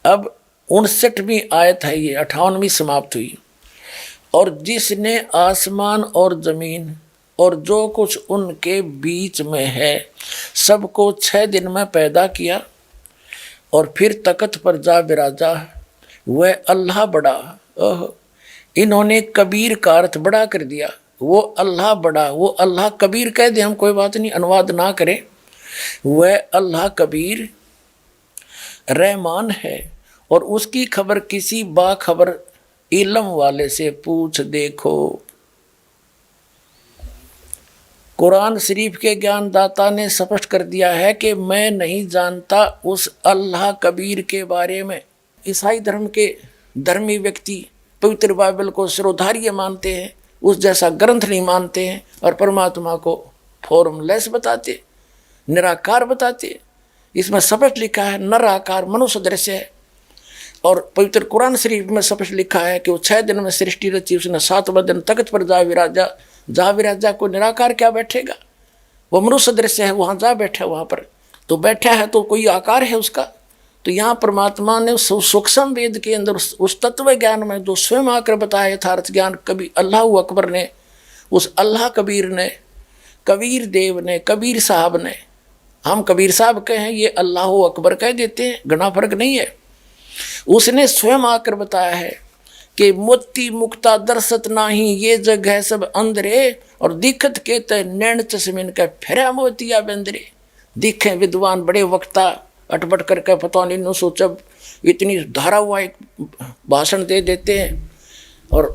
अब 59वीं आयत है, ये 58वीं समाप्त हुई। और जिसने आसमान और ज़मीन और जो कुछ उनके बीच में है सबको 6 दिन में पैदा किया और फिर तख्त पर जा बिराजा। वह अल्लाह बड़ा। ओह, इन्होंने कबीर का अर्थ बड़ा कर दिया। वो अल्लाह बड़ा, वो अल्लाह कबीर कह दे हम कोई बात नहीं, अनुवाद ना करें। वह अल्लाह कबीर रहमान है और उसकी खबर किसी बाखबर इल्म वाले से पूछ देखो। कुरान शरीफ के ज्ञानदाता ने स्पष्ट कर दिया है कि मैं नहीं जानता उस अल्लाह कबीर के बारे में। ईसाई धर्म के धर्मी व्यक्ति पवित्र बाइबल को सिरोधार्य मानते हैं, उस जैसा ग्रंथ नहीं मानते हैं और परमात्मा को फॉर्मलेस बताते, निराकार बताते। इसमें स्पष्ट लिखा है नराकार मनुष्य दृश्य है और पवित्र कुरान शरीफ में स्पष्ट लिखा है कि वो 6 दिन में सृष्टि रची, उसने 7वां दिन तख्त पर जा विराजा। को निराकार क्या बैठेगा, वो मनुष्य दृश्य है, वहाँ जा बैठा, वहाँ पर तो बैठा है तो कोई आकार है उसका। तो यहाँ परमात्मा ने सूक्ष्म वेद के अंदर उस तत्व ज्ञान में जो स्वयं आकर बताया यथार्थ ज्ञान कभी अल्लाह अकबर ने, उस अल्लाह कबीर ने, कबीर देव ने, कबीर साहब ने, हम कबीर साहब कहें ये अल्लाह अकबर कह देते हैं, घना फर्क नहीं है। उसने स्वयं आकर बताया है कि मोती मुक्ता दर्शत नाही ये जग है सब अंधरे और दिखत के ते नैन चश्मिन के फेरा मोतिया बंदरे। दिखे विद्वान बड़े वक्ता अटपट करके पता नहीं नो सोचब इतनी धारा हुआ एक भाषण दे देते हैं और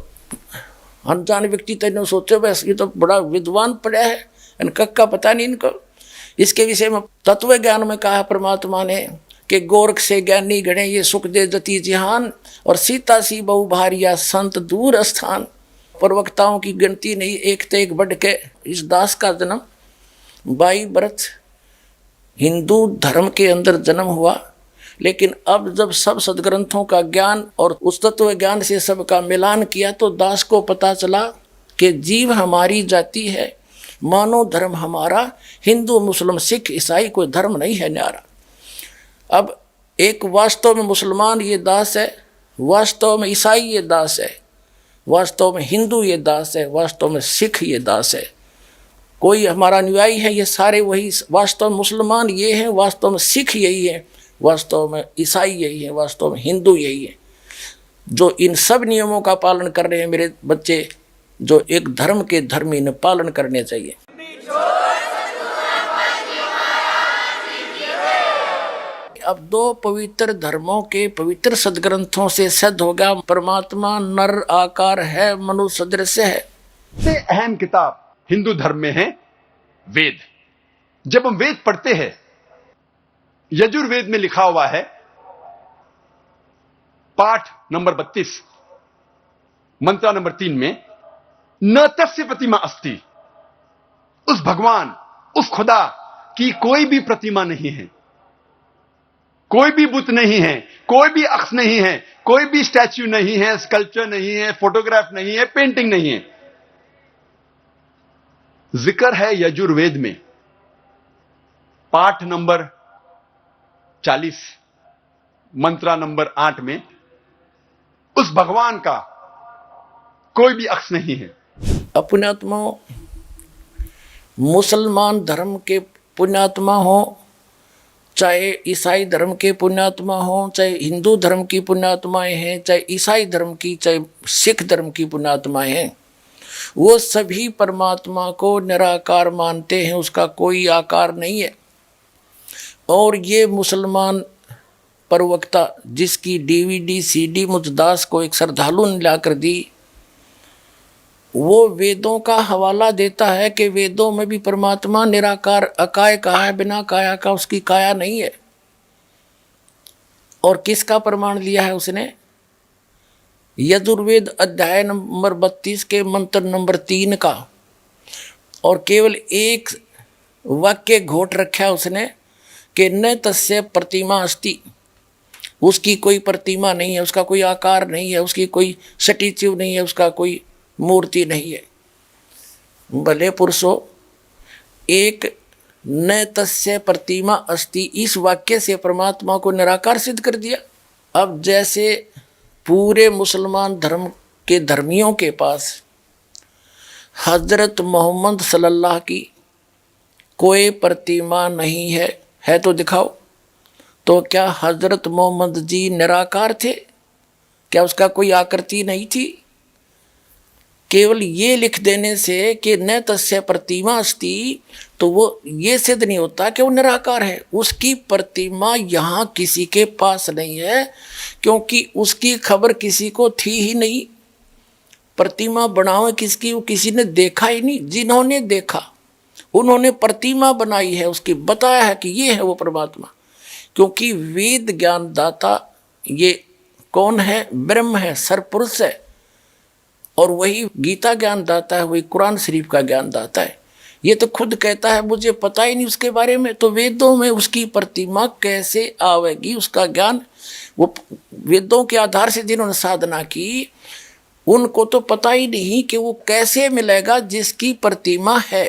अनजान व्यक्ति तो नो सोचे बस ये तो बड़ा विद्वान पड़ा है, इनका का पता नहीं इनको। इसके विषय में तत्व ज्ञान में कहा परमात्मा ने कि गोरख से ज्ञानी गणे ये सुख दे जति जिहान और सीता सी बहु भारिया संत दूर स्थान। प्रवक्ताओं की गिनती नहीं, एक तो एक बढ़ के इस दास का जन्म 22 वर्ष हिंदू धर्म के अंदर जन्म हुआ। लेकिन अब जब सब सदग्रंथों का ज्ञान और उस तत्व ज्ञान से सबका मिलान किया तो दास को पता चला कि जीव हमारी जाति है, मानो धर्म हमारा हिंदू मुस्लिम सिख ईसाई कोई धर्म नहीं है न्यारा। अब एक वास्तव में मुसलमान ये दास है, वास्तव में ईसाई ये दास है, वास्तव में हिंदू ये दास है, वास्तव में सिख ये दास है। कोई हमारा अनुयायी है, ये सारे वही, वास्तव में मुसलमान ये हैं, वास्तव में सिख यही है, वास्तव में ईसाई यही है, वास्तव में हिंदू यही है। जो इन सब नियमों का पालन कर रहे हैं मेरे बच्चे, जो एक धर्म के धर्मी ने पालन करने चाहिए। अब 2 पवित्र धर्मों के पवित्र सदग्रंथों से सिद्ध होगा परमात्मा नर आकार है, मनुष्य सदृश्य है। सबसे अहम किताब हिंदू धर्म में है वेद। जब हम वेद पढ़ते हैं, यजुर्वेद में लिखा हुआ है पाठ नंबर 32 मंत्र नंबर 3 में न तस्य प्रतिमा अस्ति, उस भगवान उस खुदा की कोई भी प्रतिमा नहीं है, कोई भी बुत नहीं है, कोई भी अक्ष नहीं है, कोई भी स्टैच्यू नहीं है, स्कल्पचर नहीं है, फोटोग्राफ नहीं है, पेंटिंग नहीं है। जिक्र है यजुर्वेद में पाठ नंबर 40 मंत्र नंबर 8 में उस भगवान का कोई भी अक्ष नहीं है। पुण्यात्मा मुसलमान धर्म के पुण्यात्मा हो, चाहे ईसाई धर्म के पुण्यात्मा हो, चाहे हिंदू धर्म की पुण्यात्माएं हैं, चाहे ईसाई धर्म की, चाहे सिख धर्म की पुण्यात्माएं हैं, वो सभी परमात्मा को निराकार मानते हैं, उसका कोई आकार नहीं है। और ये मुसलमान प्रवक्ता जिसकी DVD CD मुझ दास को एक श्रद्धालु ने ला कर दी, वो वेदों का हवाला देता है कि वेदों में भी परमात्मा निराकार अकाय कहा है, बिना काया का उसकी काया नहीं है। और किसका प्रमाण लिया है उसने? यजुर्वेद अध्याय नंबर 32 के मंत्र नंबर 3 का, और केवल एक वाक्य घोट रखा है उसने कि न तस्य प्रतिमा अस्ति, उसकी कोई प्रतिमा नहीं है, उसका कोई आकार नहीं है, उसकी कोई स्टैच्यू नहीं है, उसका कोई मूर्ति नहीं है। भले पुरुषों, एक न तस्य प्रतिमा अस्ति इस वाक्य से परमात्मा को निराकार सिद्ध कर दिया। अब जैसे पूरे मुसलमान धर्म के धर्मियों के पास हजरत मोहम्मद सल्लल्लाहु की कोई प्रतिमा नहीं है तो दिखाओ। तो क्या हजरत मोहम्मद जी निराकार थे? क्या उसका कोई आकृति नहीं थी? केवल ये लिख देने से कि न तस्य प्रतिमा अस्ति, तो वो ये सिद्ध नहीं होता कि वो निराकार है। उसकी प्रतिमा यहाँ किसी के पास नहीं है, क्योंकि उसकी खबर किसी को थी ही नहीं। प्रतिमा बनाओ किसकी, वो किसी ने देखा ही नहीं। जिन्होंने देखा उन्होंने प्रतिमा बनाई है, उसकी बताया है कि ये है वो परमात्मा। क्योंकि वेद ज्ञान दाता ये कौन है? ब्रह्म है, सरपुरुष है। और वही गीता ज्ञान दाता है, वही कुरान शरीफ का ज्ञान दाता है। ये तो खुद कहता है मुझे पता ही नहीं उसके बारे में, तो वेदों में उसकी प्रतिमा कैसे आवेगी? उसका ज्ञान वो वेदों के आधार से जिन्होंने साधना की उनको तो पता ही नहीं कि वो कैसे मिलेगा जिसकी प्रतिमा है।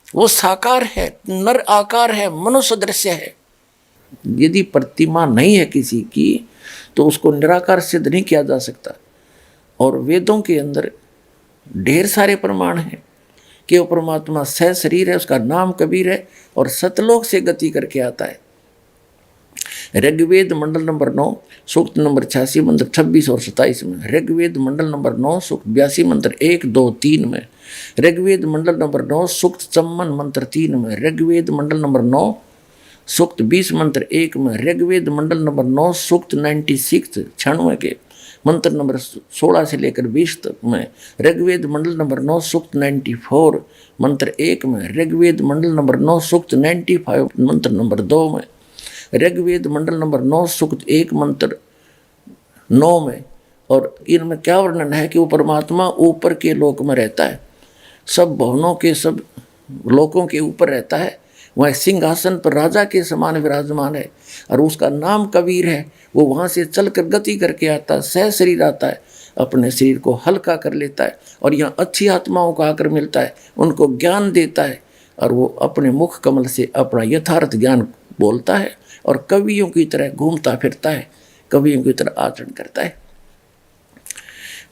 वो साकार है, नर आकार है, मनुष्य दृश्य है। यदि प्रतिमा नहीं है किसी की तो उसको निराकार सिद्ध नहीं किया जा सकता। और वेदों के अंदर ढेर सारे प्रमाण हैं कि वो परमात्मा सह शरीर है, उसका नाम कबीर है और सतलोक से गति करके आता है। ऋग्वेद मंडल नंबर 9 सूक्त नंबर 86 मंत्र 26 और 27 में, ऋग्वेद मंडल नंबर 9 सूक्त 82 मंत्र 1, 2, 3 में, ऋग्वेद मंडल नंबर 9 सूक्त चम्मन मंत्र 3 में, ऋग्वेद मंडल नंबर 9 सूक्त 20 मंत्र 1 में, ऋग्वेद मंडल नंबर 9 सूक्त 96 96 के मंत्र नंबर 16 से लेकर 20 तक में, ऋग्वेद मंडल नंबर 9 सूक्त 94 मंत्र 1 में, ऋग्वेद मंडल नंबर 9 सूक्त 95 मंत्र नंबर 2 में, ऋग्वेद मंडल नंबर 9 सूक्त 1 मंत्र 9 में। और इनमें क्या वर्णन है कि वो परमात्मा ऊपर के लोक में रहता है, सब भवनों के सब लोकों के ऊपर रहता है। वह सिंहासन पर राजा के समान विराजमान है और उसका नाम कबीर है। वो वहाँ से चलकर गति करके आता है, सह शरीर आता है, अपने शरीर को हल्का कर लेता है और यहाँ अच्छी आत्माओं को आकर मिलता है, उनको ज्ञान देता है और वो अपने मुख कमल से अपना यथार्थ ज्ञान बोलता है और कवियों की तरह घूमता फिरता है, कवियों की तरह आचरण करता है।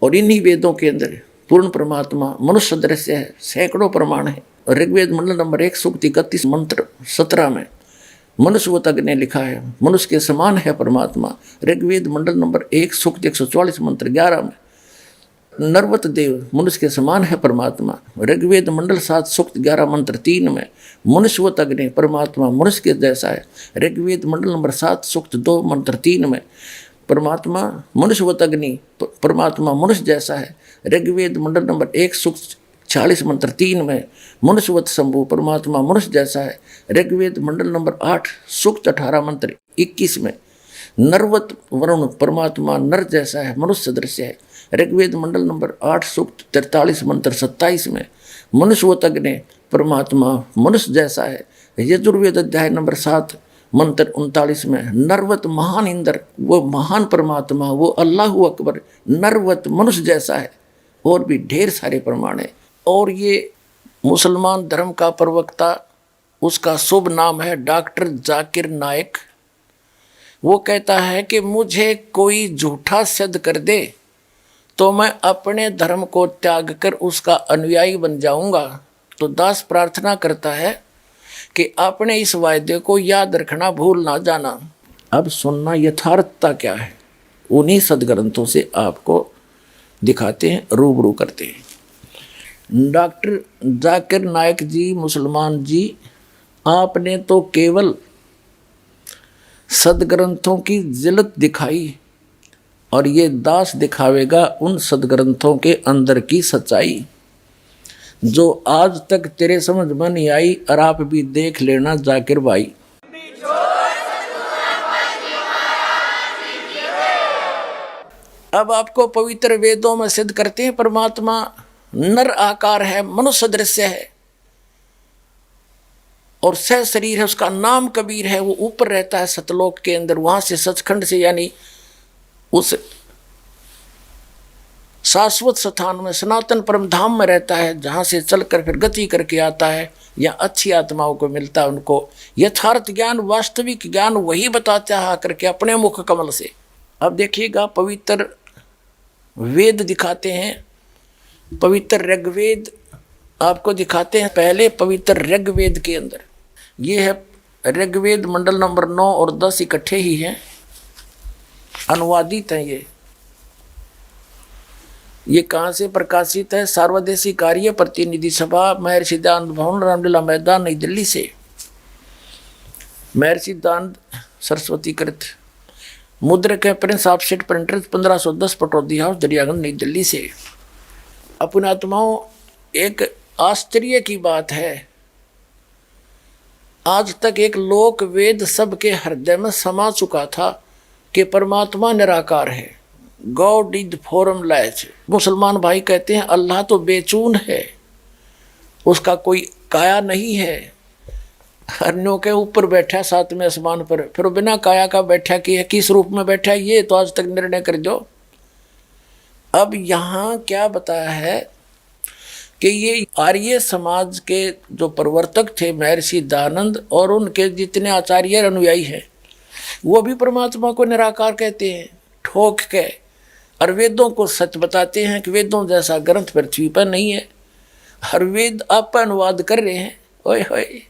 और इन्हीं वेदों के अंदर पूर्ण परमात्मा मनुष्य दृश्य है, सैकड़ों प्रमाण है। और ऋग्वेद मंडल नंबर 1 सूक्त 31 मंत्र 17 में मनुष्यवतग ने लिखा है मनुष्य के समान है परमात्मा। ऋग्वेद मंडल नंबर 1 सूक्त 144 मंत्र 11 में नरवत देव मनुष्य के समान है परमात्मा। ऋग्वेद मंडल 7 सूक्त 11 मंत्र 3 में मनुष्यवतग ने परमात्मा मनुष्य के जैसा है। ऋग्वेद मंडल नंबर 7 सूक्त 2 मंत्र 3 में परमात्मा मनुष्यवतग्नि परमात्मा मनुष्य जैसा है। ऋग्वेद मंडल नंबर 1 सूक्त 40 मंत्र 3 में मनुष्यवत शंभु परमात्मा मनुष्य जैसा है। ऋग्वेद मंडल नंबर 8 सूक्त 18 मंत्र 21 में नरवत वरुण परमात्मा नर जैसा है, मनुष्य दृश्य है। ऋग्वेद मंडल नंबर 8 सूक्त 43 मंत्र 27 में मनुष्यवतग्नि परमात्मा मनुष्य जैसा है। यजुर्वेद अध्याय नंबर 7 मंत्र 39 में नरवत महान इंद्र वो महान परमात्मा वो अल्लाह अकबर नरवत मनुष्य जैसा है। और भी ढेर सारे प्रमाण हैं। और ये मुसलमान धर्म का प्रवक्ता उसका शुभ नाम है डॉक्टर जाकिर नायक। वो कहता है कि मुझे कोई झूठा सिद्ध कर दे तो मैं अपने धर्म को त्याग कर उसका अनुयायी बन जाऊंगा। तो दास प्रार्थना करता है कि आपने इस वायदे को याद रखना, भूल ना जाना। अब सुनना यथार्थता क्या है, उन्हीं सदग्रंथों से आपको दिखाते हैं, रूबरू करते हैं। डॉक्टर जाकिर नायक जी मुसलमान जी, आपने तो केवल सदग्रंथों की जिल्लत दिखाई और ये दास दिखावेगा उन सदग्रंथों के अंदर की सच्चाई जो आज तक तेरे समझ में नहीं आई। और आप भी देख लेना जाकिर भाई। अब आपको पवित्र वेदों में सिद्ध करते हैं परमात्मा नर आकार है, मनुष्य दृश्य है और सह शरीर है, उसका नाम कबीर है। वो ऊपर रहता है सतलोक के अंदर, वहां से सचखंड से यानी उस शाश्वत स्थान में सनातन परम धाम में रहता है, जहाँ से चलकर फिर गति करके आता है। या अच्छी आत्माओं को मिलता है, उनको यथार्थ ज्ञान वास्तविक ज्ञान वही बताता है आकर के अपने मुख कमल से। अब देखिएगा पवित्र वेद दिखाते हैं पवित्र ऋग्वेद आपको दिखाते हैं। पहले पवित्र ऋग्वेद के अंदर ये है ऋग्वेद मंडल नंबर 9 और 10 इकट्ठे ही हैं, अनुवादित हैं। ये कहाँ से प्रकाशित है? सार्वदेशी कार्य प्रतिनिधि सभा, महर्षि दयानंद भवन, रामलीला मैदान, नई दिल्ली से। महर्षि दयानंद सरस्वती कृत, मुद्रक है Prince offset printers 1510 Pataudi house, Daryaganj, New Delhi से। अपने आत्माओं, एक आश्चर्य की बात है, आज तक एक लोक वेद सबके हृदय में समा चुका था कि परमात्मा निराकार है, गॉड इज फॉर्मलेस। मुसलमान भाई कहते हैं अल्लाह तो बेचून है, उसका कोई काया नहीं है, हरनों के ऊपर बैठा सातवें आसमान पर, फिर बिना काया का बैठा कि किस रूप में बैठा है ये तो आज तक निर्णय कर दो। अब यहाँ क्या बताया है कि ये आर्य समाज के जो प्रवर्तक थे महर्षि दयानंद और उनके जितने आचार्य अनुयायी हैं वो भी परमात्मा को निराकार कहते हैं ठोक के, और वेदों को सच बताते हैं कि वेदों जैसा ग्रंथ पृथ्वी पर नहीं है। हर वेद आप अनुवाद कर रहे हैं, ओए होए।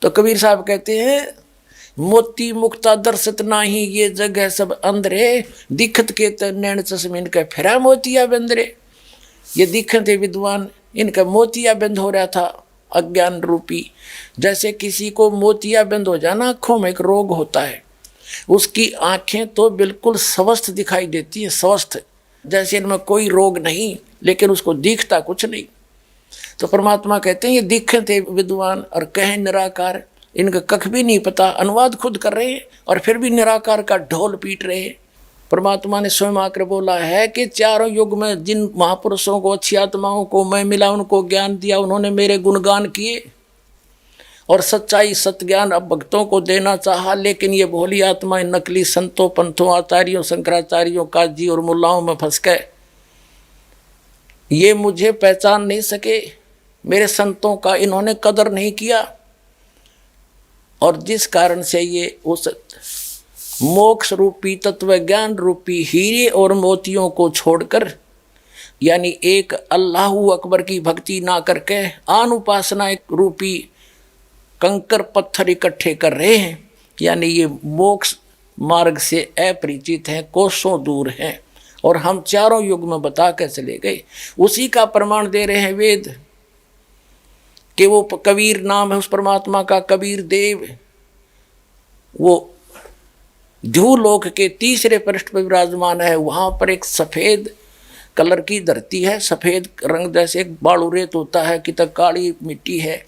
तो कबीर साहब कहते हैं मोती मुक्ता दर्शत नाही, ये जगह सब अंधरे, दिखत के नैन चश्मिन के फिरा मोतिया बंदरे। ये दिखत थे विद्वान, इनका मोतिया बंद हो रहा था अज्ञान रूपी। जैसे किसी को मोतिया बंद हो जाना, आँखों में एक रोग होता है, उसकी आंखें तो बिल्कुल स्वस्थ दिखाई देती हैं, स्वस्थ, जैसे इनमें कोई रोग नहीं, लेकिन उसको दिखता कुछ नहीं। तो परमात्मा कहते हैं ये दिखे थे विद्वान और कहें निराकार, इनका कख भी नहीं पता, अनुवाद खुद कर रहे हैं और फिर भी निराकार का ढोल पीट रहे हैं। परमात्मा ने स्वयं आकर बोला है कि चारों युग में जिन महापुरुषों को, अच्छी आत्माओं को मैं मिला, उनको ज्ञान दिया, उन्होंने मेरे गुणगान किए और सच्चाई सत्य ज्ञान अब भक्तों को देना चाहा, लेकिन ये भोली आत्माएं नकली संतों, पंथों, आचार्यों, शंकराचार्यों, काजी और मुल्लाओं में फंस गए। ये मुझे पहचान नहीं सके, मेरे संतों का इन्होंने कदर नहीं किया, और जिस कारण से ये उस मोक्ष रूपी तत्व ज्ञान रूपी हीरे और मोतियों को छोड़कर, यानी एक अल्लाहू अकबर की भक्ति ना करके आन उपासना एक रूपी कंकर पत्थर इकट्ठे कर रहे हैं, यानी ये मोक्ष मार्ग से अपरिचित हैं, कोसों दूर हैं। और हम चारों युग में बता के चले गए, उसी का प्रमाण दे रहे हैं वेद कि वो कबीर नाम है उस परमात्मा का, कबीर देव। वो ध्रुवलोक के तीसरे पृष्ठ पर विराजमान है, वहाँ पर एक सफ़ेद कलर की धरती है, सफ़ेद रंग जैसे एक बालू रेत होता है कि तक काली मिट्टी है,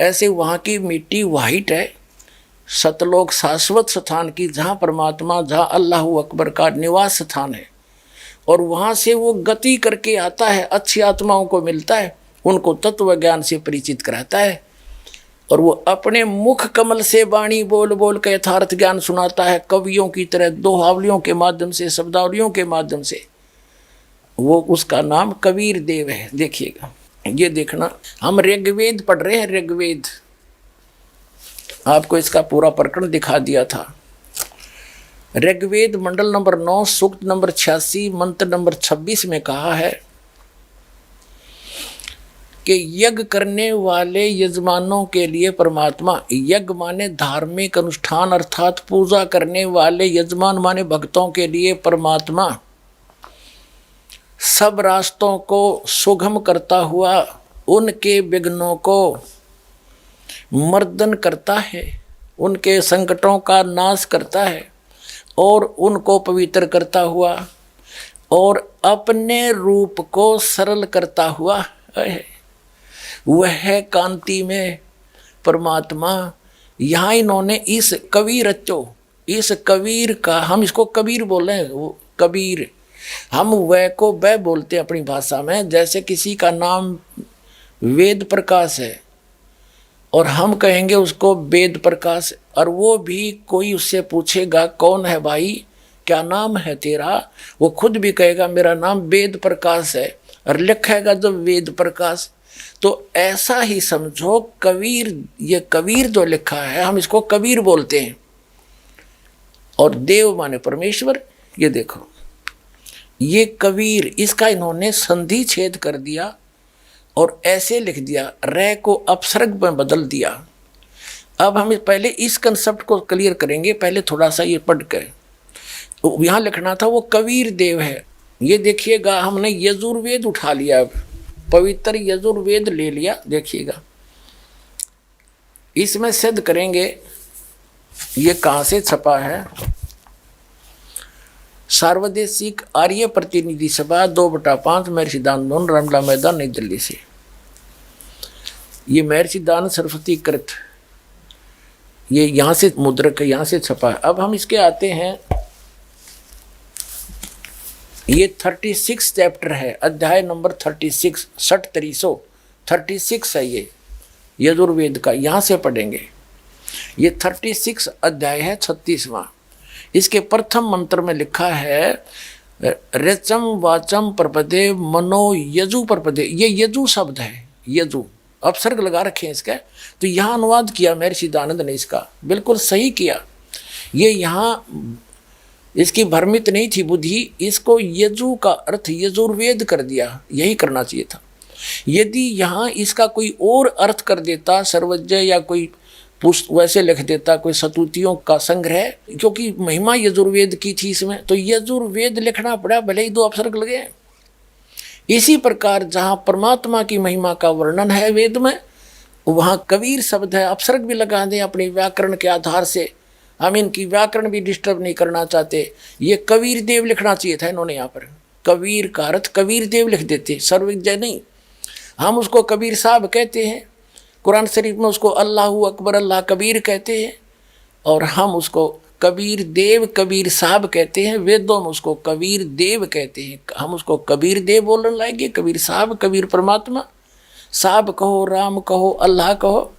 ऐसे वहाँ की मिट्टी वाइट है। सतलोक शाश्वत स्थान की, जहाँ परमात्मा, जहाँ अल्लाह अकबर का निवास स्थान है, और वहाँ से वो गति करके आता है, अच्छी आत्माओं को मिलता है, उनको तत्व ज्ञान से परिचित कराता है, और वो अपने मुख कमल से वाणी बोल बोल के यथार्थ ज्ञान सुनाता है, कवियों की तरह दोहावलियों के माध्यम से, शब्दावलियों के माध्यम से। वो उसका नाम कबीर देव है। देखिएगा, ये देखना, हम ऋग्वेद पढ़ रहे हैं, ऋग्वेद, आपको इसका पूरा प्रकरण दिखा दिया था। ऋग्वेद मंडल नंबर 9 सूक्त नंबर 86 मंत्र नंबर 26 में कहा है कि यज्ञ करने वाले यजमानों के लिए परमात्मा, यज्ञ माने धार्मिक अनुष्ठान अर्थात पूजा करने वाले यजमान माने भक्तों के लिए परमात्मा सब रास्तों को सुगम करता हुआ उनके विघ्नों को मर्दन करता है, उनके संकटों का नाश करता है और उनको पवित्र करता हुआ और अपने रूप को सरल करता हुआ है। वह कांति में परमात्मा, यहाँ इन्होंने इस कबीरच्चो, इस कबीर का, हम इसको कबीर बोले, वो कबीर, हम वह को वह बोलते हैं अपनी भाषा में। जैसे किसी का नाम वेद प्रकाश है और हम कहेंगे उसको वेद प्रकाश, और वो भी कोई उससे पूछेगा कौन है भाई, क्या नाम है तेरा, वो खुद भी कहेगा मेरा नाम वेद प्रकाश है, और लिखेगा जब वेद प्रकाश। तो ऐसा ही समझो कबीर, ये कबीर जो लिखा है हम इसको कबीर बोलते हैं। और देव माने परमेश्वर। ये देखो ये कबीर, इसका इन्होंने संधि छेद कर दिया और ऐसे लिख दिया, रे को अपसर्ग में बदल दिया। अब हम पहले इस कंसेप्ट को क्लियर करेंगे, पहले थोड़ा सा ये पढ़ कर। यहाँ लिखना था वो कबीर देव है। ये देखिएगा हमने यजुर्वेद उठा लिया, अब पवित्र यजुर्वेद ले लिया। देखिएगा इसमें सिद्ध करेंगे ये कहाँ से छपा है। सार्वदेशिक आर्य प्रतिनिधि सभा 2/5 महर्षि दानंद रामला मैदान नई दिल्ली से। ये महर्षि दानंद सरस्वती कृत, ये यहाँ से मुद्रक यहाँ से छपा है। अब हम इसके आते हैं, ये 36 चैप्टर है, अध्याय नंबर 36 36 है ये यजुर्वेद का, यहाँ से पढ़ेंगे। ये 36 अध्याय है, 36वां। इसके प्रथम मंत्र में लिखा है रचम वाचम प्रपदे मनो यजु प्रपदे। ये यजु शब्द है, यजु अपसर्ग लगा रखे हैं इसका। तो यहाँ अनुवाद किया महर्षि दानंद ने, इसका बिल्कुल सही किया। ये यहाँ इसकी भ्रमित नहीं थी बुद्धि, इसको यजु का अर्थ यजुर्वेद कर दिया, यही करना चाहिए था। यदि यहाँ इसका कोई और अर्थ कर देता, सर्वज्ञ या कोई वैसे लिख देता, कोई सतुतियों का संग्रह, क्योंकि महिमा यजुर्वेद की थी इसमें, तो यजुर्वेद लिखना पड़ा, भले ही 2 अपसर्ग लगे। इसी प्रकार जहाँ परमात्मा की महिमा का वर्णन है वेद में, वहाँ कबीर शब्द है, अपसर्ग भी लगा दें अपने व्याकरण के आधार से। हम इनकी व्याकरण भी डिस्टर्ब नहीं करना चाहते। ये कबीर देव लिखना चाहिए था इन्होंने यहाँ पर, कबीर का अर्थ कबीर देव लिख देते, सर्वज्ञ नहीं। हम उसको कबीर साहब कहते हैं, कुरान शरीफ में उसको अल्लाहू अकबर अल्लाह कबीर कहते हैं, और हम उसको कबीर देव कबीर साहब कहते हैं। वेदों में उसको कबीर देव कहते हैं, हम उसको कबीर देव बोलने लाएंगे। कबीर साहब, कबीर परमात्मा, साहब कहो, राम कहो, अल्लाह कहो।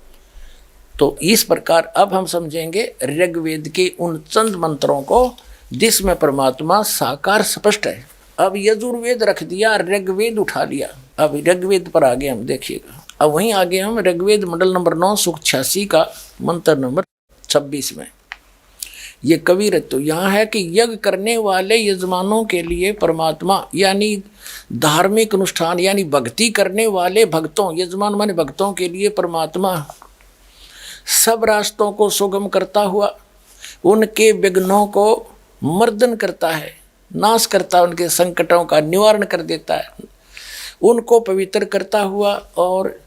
तो इस प्रकार अब हम समझेंगे ऋग्वेद के उन चंद मंत्रों को जिसमें परमात्मा साकार स्पष्ट है। अब यजुर्वेद रख दिया, ऋग्वेद उठा लिया। अब ऋग्वेद पर आगे हम देखिएगा। अब वहीं आगे हम ऋग्वेद मंडल नंबर 9 सूक्त 86 का मंत्र नंबर 26 में ये कबीर तो यहाँ है कि यज्ञ करने वाले यजमानों के लिए परमात्मा, यानी धार्मिक अनुष्ठान यानी भक्ति करने वाले भक्तों, यजमान माने भक्तों के लिए परमात्मा सब रास्तों को सुगम करता हुआ उनके विघ्नों को मर्दन करता है, नाश करता है, उनके संकटों का निवारण कर देता है, उनको पवित्र करता हुआ और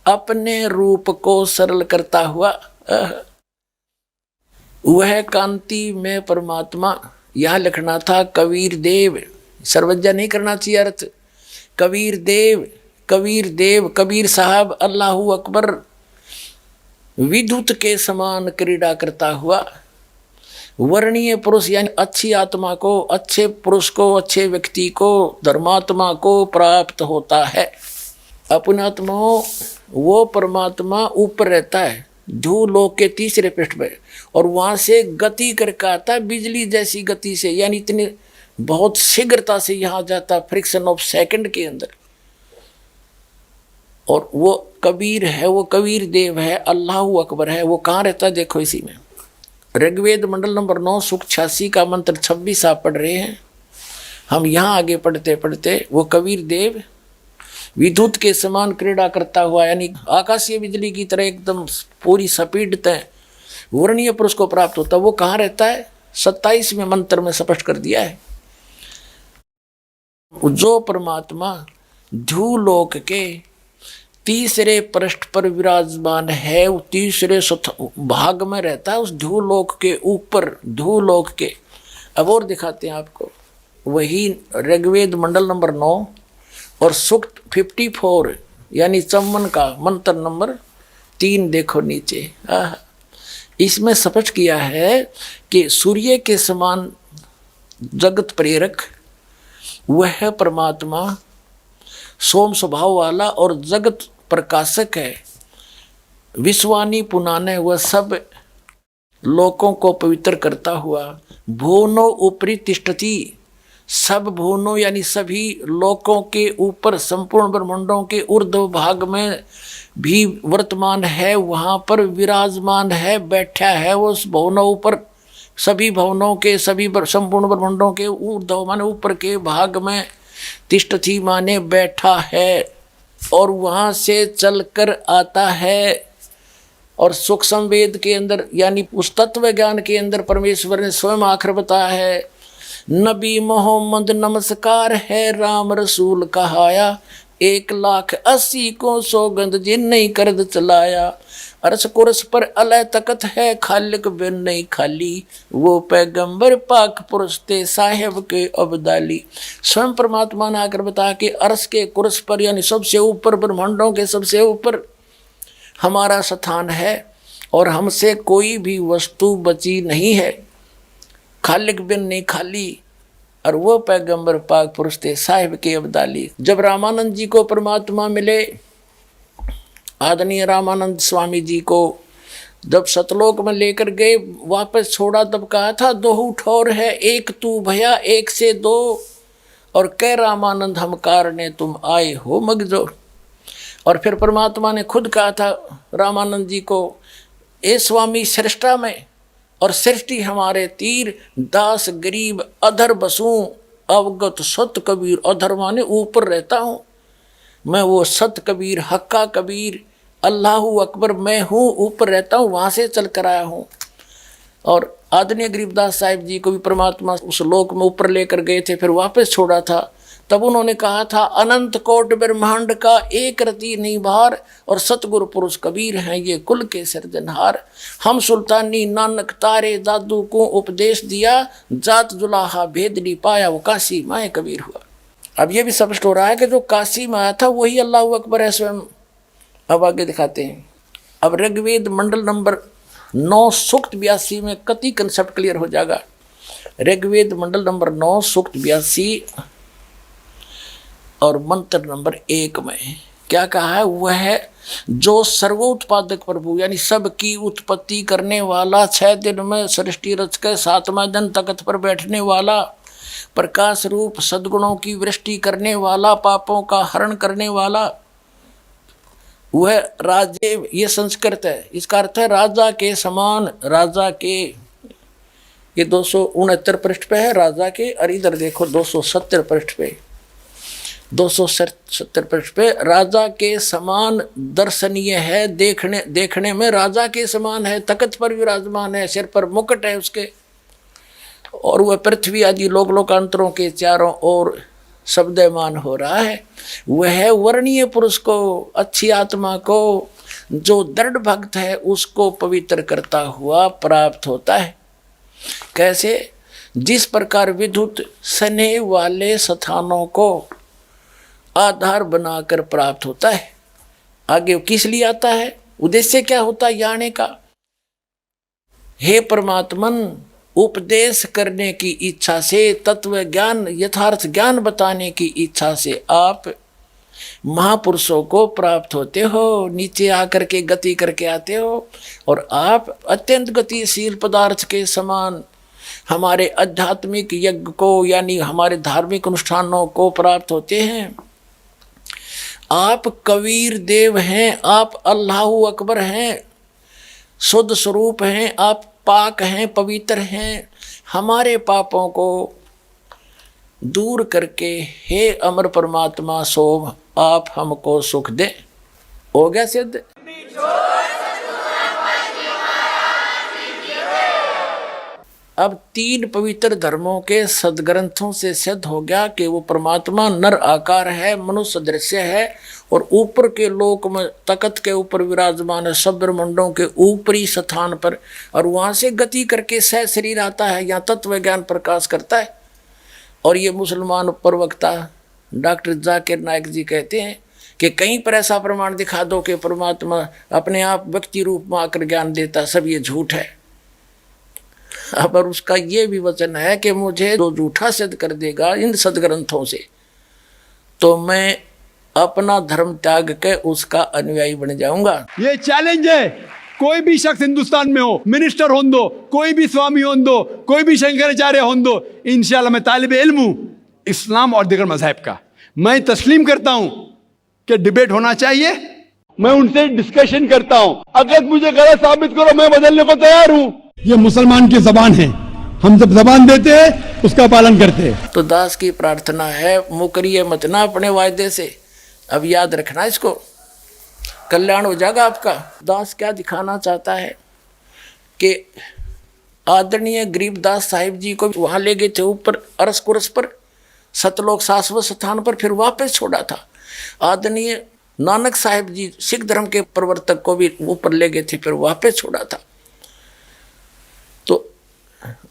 अपने रूप को सरल करता हुआ वह कांति में परमात्मा। यह लिखना था कबीर देव, सर्वज्ञ नहीं करना चाहिए अर्थ। कबीर देव, कबीर देव, कबीर साहब अल्लाहू अकबर विद्युत के समान क्रीड़ा करता हुआ वर्णीय पुरुष यानी अच्छी आत्मा को, अच्छे पुरुष को, अच्छे व्यक्ति को, धर्मात्मा को प्राप्त होता है। अपने आत्माओं वो परमात्मा ऊपर रहता है ध्रुवलोक के 3रे पृष्ठ पे, और वहाँ से गति करके आता है बिजली जैसी गति से, यानी इतनी बहुत शीघ्रता से यहाँ जाता, फ्रिक्शन ऑफ सेकंड के अंदर। और वो कबीर है, वो कबीर देव है, अल्लाहू अकबर है। वो कहाँ रहता है देखो इसी में। ऋग्वेद मंडल नंबर 9 सूक्त 86 का मंत्र 26 आप पढ़ रहे हैं। हम यहाँ आगे पढ़ते पढ़ते वो कबीर देव विद्युत के समान क्रीड़ा करता हुआ, यानी आकाशीय बिजली की तरह एकदम पूरी स्पीड तय वर्णीय पुरुष को प्राप्त होता। वो कहाँ रहता है 27वें मंत्र में स्पष्ट कर दिया है। जो परमात्मा ध्रुवलोक के 3रे पृष्ठ पर विराजमान है, वो 3रे भाग में रहता है, उस ध्रुवलोक के ऊपर, ध्रुवलोक के। अब और दिखाते हैं आपको, वही ऋग्वेद मंडल नंबर 9 और सूक्त 54 यानी चम्मन का मंत्र नंबर 3 देखो नीचे। इसमें स्पष्ट किया है कि सूर्य के समान जगत प्रेरक वह परमात्मा सोम स्वभाव वाला और जगत प्रकाशक है। विश्वानी पुनाने वह सब लोकों को पवित्र करता हुआ भुवनों ऊपरी तिष्ठति, सब भुवनों यानी सभी लोकों के ऊपर, संपूर्ण ब्रह्मांडों के ऊर्ध्व भाग में भी वर्तमान है, वहाँ पर विराजमान है, बैठा है वो उस भुवनों ऊपर। सभी भवनों के, सभी संपूर्ण ब्रह्मांडों के ऊर्ध्व माने ऊपर के भाग में तिष्ठति माने बैठा है, और वहाँ से चलकर आता है। और सूक्ष्म वेद के अंदर यानी उस तत्व ज्ञान के अंदर परमेश्वर ने स्वयं आखिर बताया है, नबी मोहम्मद नमस्कार है, राम रसूल कहाया, 1,80,000 को सौगंध जिन नहीं करद चलाया, अरस कुरस पर अलह तकत है, खालिक बिन नहीं खाली, वो पैगंबर पाक पुरुष थे साहेब के अब्दाली। स्वयं परमात्मा ने आकर बताया कि अरस के कुरस पर यानी सबसे ऊपर, ब्रह्मांडों के सबसे ऊपर हमारा स्थान है, और हमसे कोई भी वस्तु बची नहीं है, खालिक बिन नहीं खाली, और वो पैगंबर पाक पुरुष थे साहिब के अब्दाली। जब रामानंद जी को परमात्मा मिले, आदरणीय रामानंद स्वामी जी को जब सतलोक में लेकर गए, वापस छोड़ा, तब कहा था, 2 ठौर है, एक तू भया 1 से 2, और कह रामानंद हम कारणे तुम आए हो मगजो। और फिर परमात्मा ने खुद कहा था रामानंद जी को, ए स्वामी सृष्टा में और सृष्टि हमारे तीर, दास गरीब अधर बसूं, अवगत सत कबीर। अधर माने ऊपर रहता हूँ मैं, वो सत कबीर हक्का कबीर अल्लाहू अकबर मैं हूँ, ऊपर रहता हूँ, वहाँ से चल कर आया हूँ। और आदरणीय गरीबदास साहिब जी को भी परमात्मा उस लोक में ऊपर लेकर गए थे, फिर वापस छोड़ा था। तब उन्होंने कहा था, अनंत कोट ब्रह्मांड का एक रति नहीं भार, और सतगुरु पुरुष कबीर हैं ये कुल के सिरजनहार। हम सुल्तानी नानक तारे दादू को उपदेश दिया, जात जुलाहा भेद नहीं पाया, वो काशी माए कबीर हुआ। अब ये भी स्पष्ट हो रहा है कि जो काशी में आया था वही अल्लाह अकबर है स्वयं। अब आगे दिखाते हैं। अब ऋग्वेद मंडल नंबर 9 सूक्त 82 में कति कंसेप्ट क्लियर हो जाएगा। ऋग्वेद मंडल नंबर 9 सूक्त 82 और मंत्र नंबर 1 में क्या कहा है? वह है जो सर्वोत्पादक प्रभु यानी सबकी उत्पत्ति करने वाला, 6 दिन में सृष्टि रच के 7वां दिन तख्त पर बैठने वाला, प्रकाश रूप सद्गुणों की वृष्टि करने वाला, पापों का हरण करने वाला, वह राजे, ये संस्कृत है, इसका अर्थ है राजा के समान। राजा के, ये 269 पृष्ठ पे है राजा के, और इधर देखो 270 पृष्ठ पे, 270 पृष्ठ पे राजा के समान दर्शनीय है, देखने में राजा के समान है, तख्त पर विराजमान है, सिर पर मुकुट है उसके, और वह पृथ्वी आदि लोक लोकांतरों के चारों ओर शब्दमान हो रहा है। वह वर्णीय पुरुष को, अच्छी आत्मा को, जो दृढ़ भक्त है उसको पवित्र करता हुआ प्राप्त होता है। कैसे? जिस प्रकार विद्युत स्नेह वाले स्थानों को आधार बनाकर प्राप्त होता है। आगे किस लिए आता है? उद्देश्य क्या होता है आने का? हे परमात्मन, उपदेश करने की इच्छा से, तत्व ज्ञान यथार्थ ज्ञान बताने की इच्छा से आप महापुरुषों को प्राप्त होते हो, नीचे आकर के गति करके आते हो, और आप अत्यंत गतिशील पदार्थ के समान हमारे आध्यात्मिक यज्ञ को यानी हमारे धार्मिक अनुष्ठानों को प्राप्त होते हैं। आप कबीर देव हैं, आप अल्लाहू अकबर हैं, शुद्ध स्वरूप हैं, आप पाक हैं, पवित्र हैं। हमारे पापों को दूर करके हे अमर परमात्मा सोम आप हमको सुख दे। हो गया सिद्ध। अब 3 पवित्र धर्मों के सदग्रंथों से सिद्ध हो गया कि वो परमात्मा नर आकार है, मनुष्य दृश्य है, और ऊपर के लोक में तख्त के ऊपर विराजमान है, सब ब्रह्मांडों के ऊपरी स्थान पर, और वहाँ से गति करके सह शरीर आता है, यहाँ तत्व ज्ञान प्रकाश करता है। और ये मुसलमान प्रवक्ता डॉक्टर जाकिर नायक जी कहते हैं कि कहीं पर ऐसा प्रमाण दिखा दो कि परमात्मा अपने आप व्यक्ति रूप में आकर ज्ञान देता, सब ये झूठ है। अब उसका ये भी वचन है कि मुझे जो झूठा सिद्ध कर देगा इन सदग्रंथों से, तो मैं अपना धर्म त्याग के उसका अनुयायी बन जाऊंगा। ये चैलेंज है। कोई भी शख्स हिंदुस्तान में हो, मिनिस्टर हों दो, कोई भी स्वामी हों दो, कोई भी शंकराचार्य हों दो, इंशाल्लाह मैं तालिब इल्म हूं इस्लाम और दीगर मजहब का। मैं तस्लीम करता हूं कि डिबेट होना चाहिए, मैं उनसे डिस्कशन करता हूं, अगर मुझे गलत साबित करो मैं बदलने को तैयार हूं। ये मुसलमान की जबान है। हम जब जबान देते हैं उसका पालन करते हैं। तो दास की प्रार्थना है, मुकरिए मत ना अपने वायदे से। अब याद रखना इसको, कल्याण हो जाएगा आपका। दास क्या दिखाना चाहता है कि आदरणीय गरीबदास साहिब जी को वहां ले गए थे ऊपर अरस कुरस पर, सतलोक शाश्वत स्थान पर, फिर वापस छोड़ा था। आदरणीय नानक साहिब जी सिख धर्म के प्रवर्तक को भी ऊपर ले गए थे, फिर वापस छोड़ा था। तो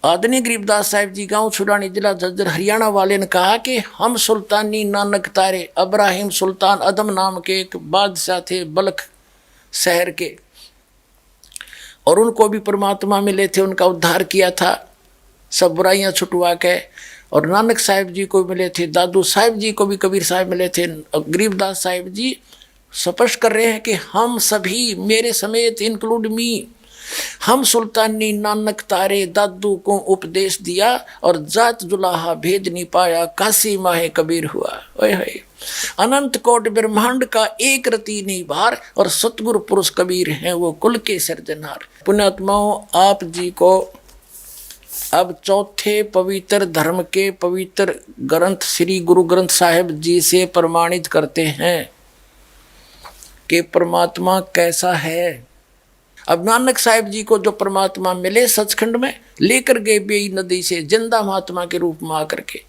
आदरणीय गरीबदास साहिब जी गांव छुड़ानी, जिला झज्जर, हरियाणा वाले ने कहा कि हम सुल्तानी नानक तारे अब्राहिम सुल्तान अदम नाम के एक बादशाह थे बल्ख शहर के, और उनको भी परमात्मा मिले थे, उनका उद्धार किया था सब बुराइयां छुटवा के। और नानक साहिब जी को मिले थे, दादू साहिब जी को भी कबीर साहिब मिले थे। गरीबदास साहिब जी स्पष्ट कर रहे हैं कि हम सभी, मेरे समेत इंक्लूड मी, हम सुल्तानी नानक तारे दादू को उपदेश दिया और जात जुलाहा भेद नहीं पाया, काशी माहे कबीर हुआ। ओए होए, अनंत कोट ब्रह्मांड का एक रति नहीं भार, और सतगुरु पुरुष कबीर हैं वो कुल के सिरजनहार। पुण्यात्माओं, आप जी को अब चौथे पवित्र धर्म के पवित्र ग्रंथ श्री गुरु ग्रंथ साहिब जी से प्रमाणित करते हैं कि परमात्मा कैसा है। अब नानक साहिब जी को जो परमात्मा मिले सचखंड में, लेकर गए बेई नदी से जिंदा महात्मा के रूप में आकर के,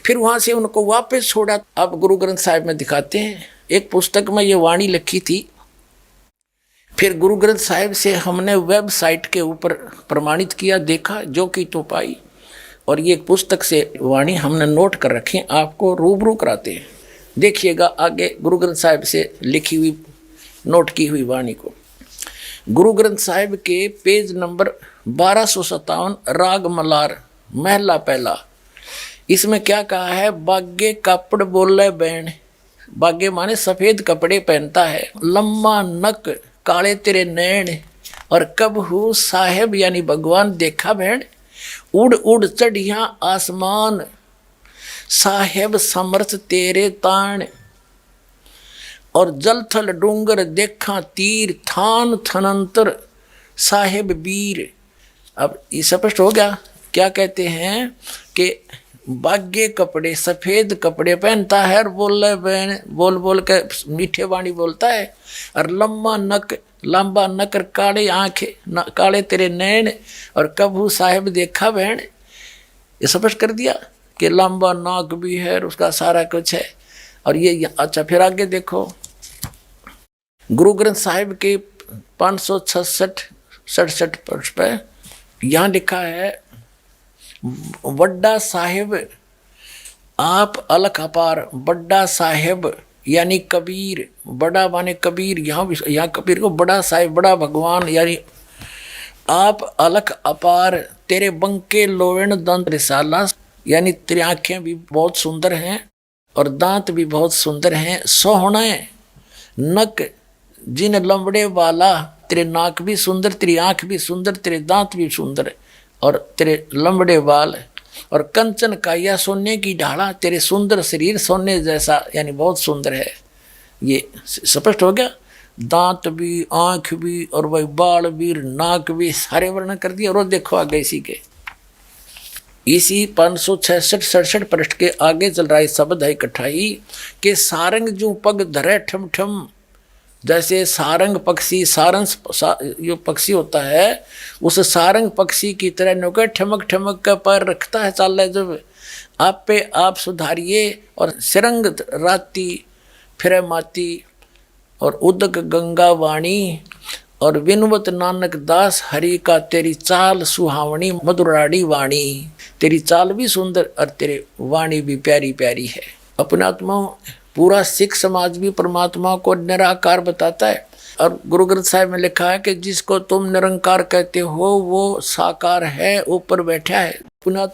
फिर वहां से उनको वापस छोड़ा। अब गुरु ग्रंथ साहिब में दिखाते हैं, एक पुस्तक में ये वाणी लिखी थी, फिर गुरु ग्रंथ साहिब से हमने वेबसाइट के ऊपर प्रमाणित किया, देखा जो कि तो पाई, और ये पुस्तक से वाणी हमने नोट कर रखी, आपको रूबरू कराते हैं। देखिएगा आगे गुरु ग्रंथ साहिब से लिखी हुई नोट की हुई वाणी को। गुरु ग्रंथ साहिब के पेज नंबर 1257, राग मलार, महला पहला। इसमें क्या कहा है? बागे कापड़ बोले बैण, बागे माने सफेद कपड़े पहनता है, लम्मा नक काले तेरे नैन, और कब हूँ साहेब यानी भगवान देखा बहन, उड़ उड़ चढ़िया आसमान, साहेब समर्थ तेरे तान, और जल थल डूंगर देखा तीर, थान थनंतर साहेब वीर। अब ये स्पष्ट हो गया, क्या कहते हैं कि बागे कपड़े, सफेद कपड़े पहनता है, और बोल बोल के मीठे वाणी बोलता है, और लम्बा नक, लंबा नक, और काले आंखें, काले तेरे नैन, और कबू साहेब देखा बहन। ये स्पष्ट कर दिया कि लंबा नाक भी है और उसका सारा कुछ है। और ये अच्छा, फिर आगे देखो, गुरु ग्रंथ साहिब के 566 पृष्ठ पे यहाँ लिखा है, वड्डा साहिब आप अलख अपार, बड्डा साहिब यानी कबीर, बड़ा माने कबीर, यहाँ कबीर को बड़ा साहिब, बड़ा भगवान, यानी आप अलख अपार, तेरे बंके लोवेण दंत रिसाला, यानी तेरी आँखें भी बहुत सुंदर हैं और दांत भी बहुत सुंदर हैं, सोहणे नक जिन लंबड़े वाला, तेरे नाक भी सुंदर, तेरी आँख भी सुंदर, तेरे दांत भी सुंदर, और तेरे लंबड़े बाल, और कंचन काया सोने की ढाला, तेरे सुंदर शरीर सोने जैसा, यानी बहुत सुंदर है। ये स्पष्ट हो गया, दांत भी, आँख भी, और वही बाल भी, नाक भी, सारे वर्णन कर दिया। और देखो आगे इसी 566-67 पृष्ठ के आगे चल रहा है शब्द है इकट्ठाई के, सारंग जू पग धरे ठम ठम, जैसे सारंग पक्षी, जो पक्षी होता है उस सारंग पक्षी की तरह नौके ठमक ठमक का पैर रखता है, चाल है जब आप पे आप सुधारिए, और सिरंग राती फिर माती, और उदक गंगा वाणी, और विनवत नानक दास हरि का, तेरी चाल सुहावनी मधुराड़ी वाणी, तेरी चाल भी सुंदर और तेरे वाणी भी प्यारी प्यारी है। अपने आत्मा पूरा सिख समाज भी परमात्मा को निराकार बताता है, और गुरु ग्रंथ साहिब में लिखा है कि जिसको तुम निरंकार कहते हो वो साकार है, ऊपर बैठा है। पुनः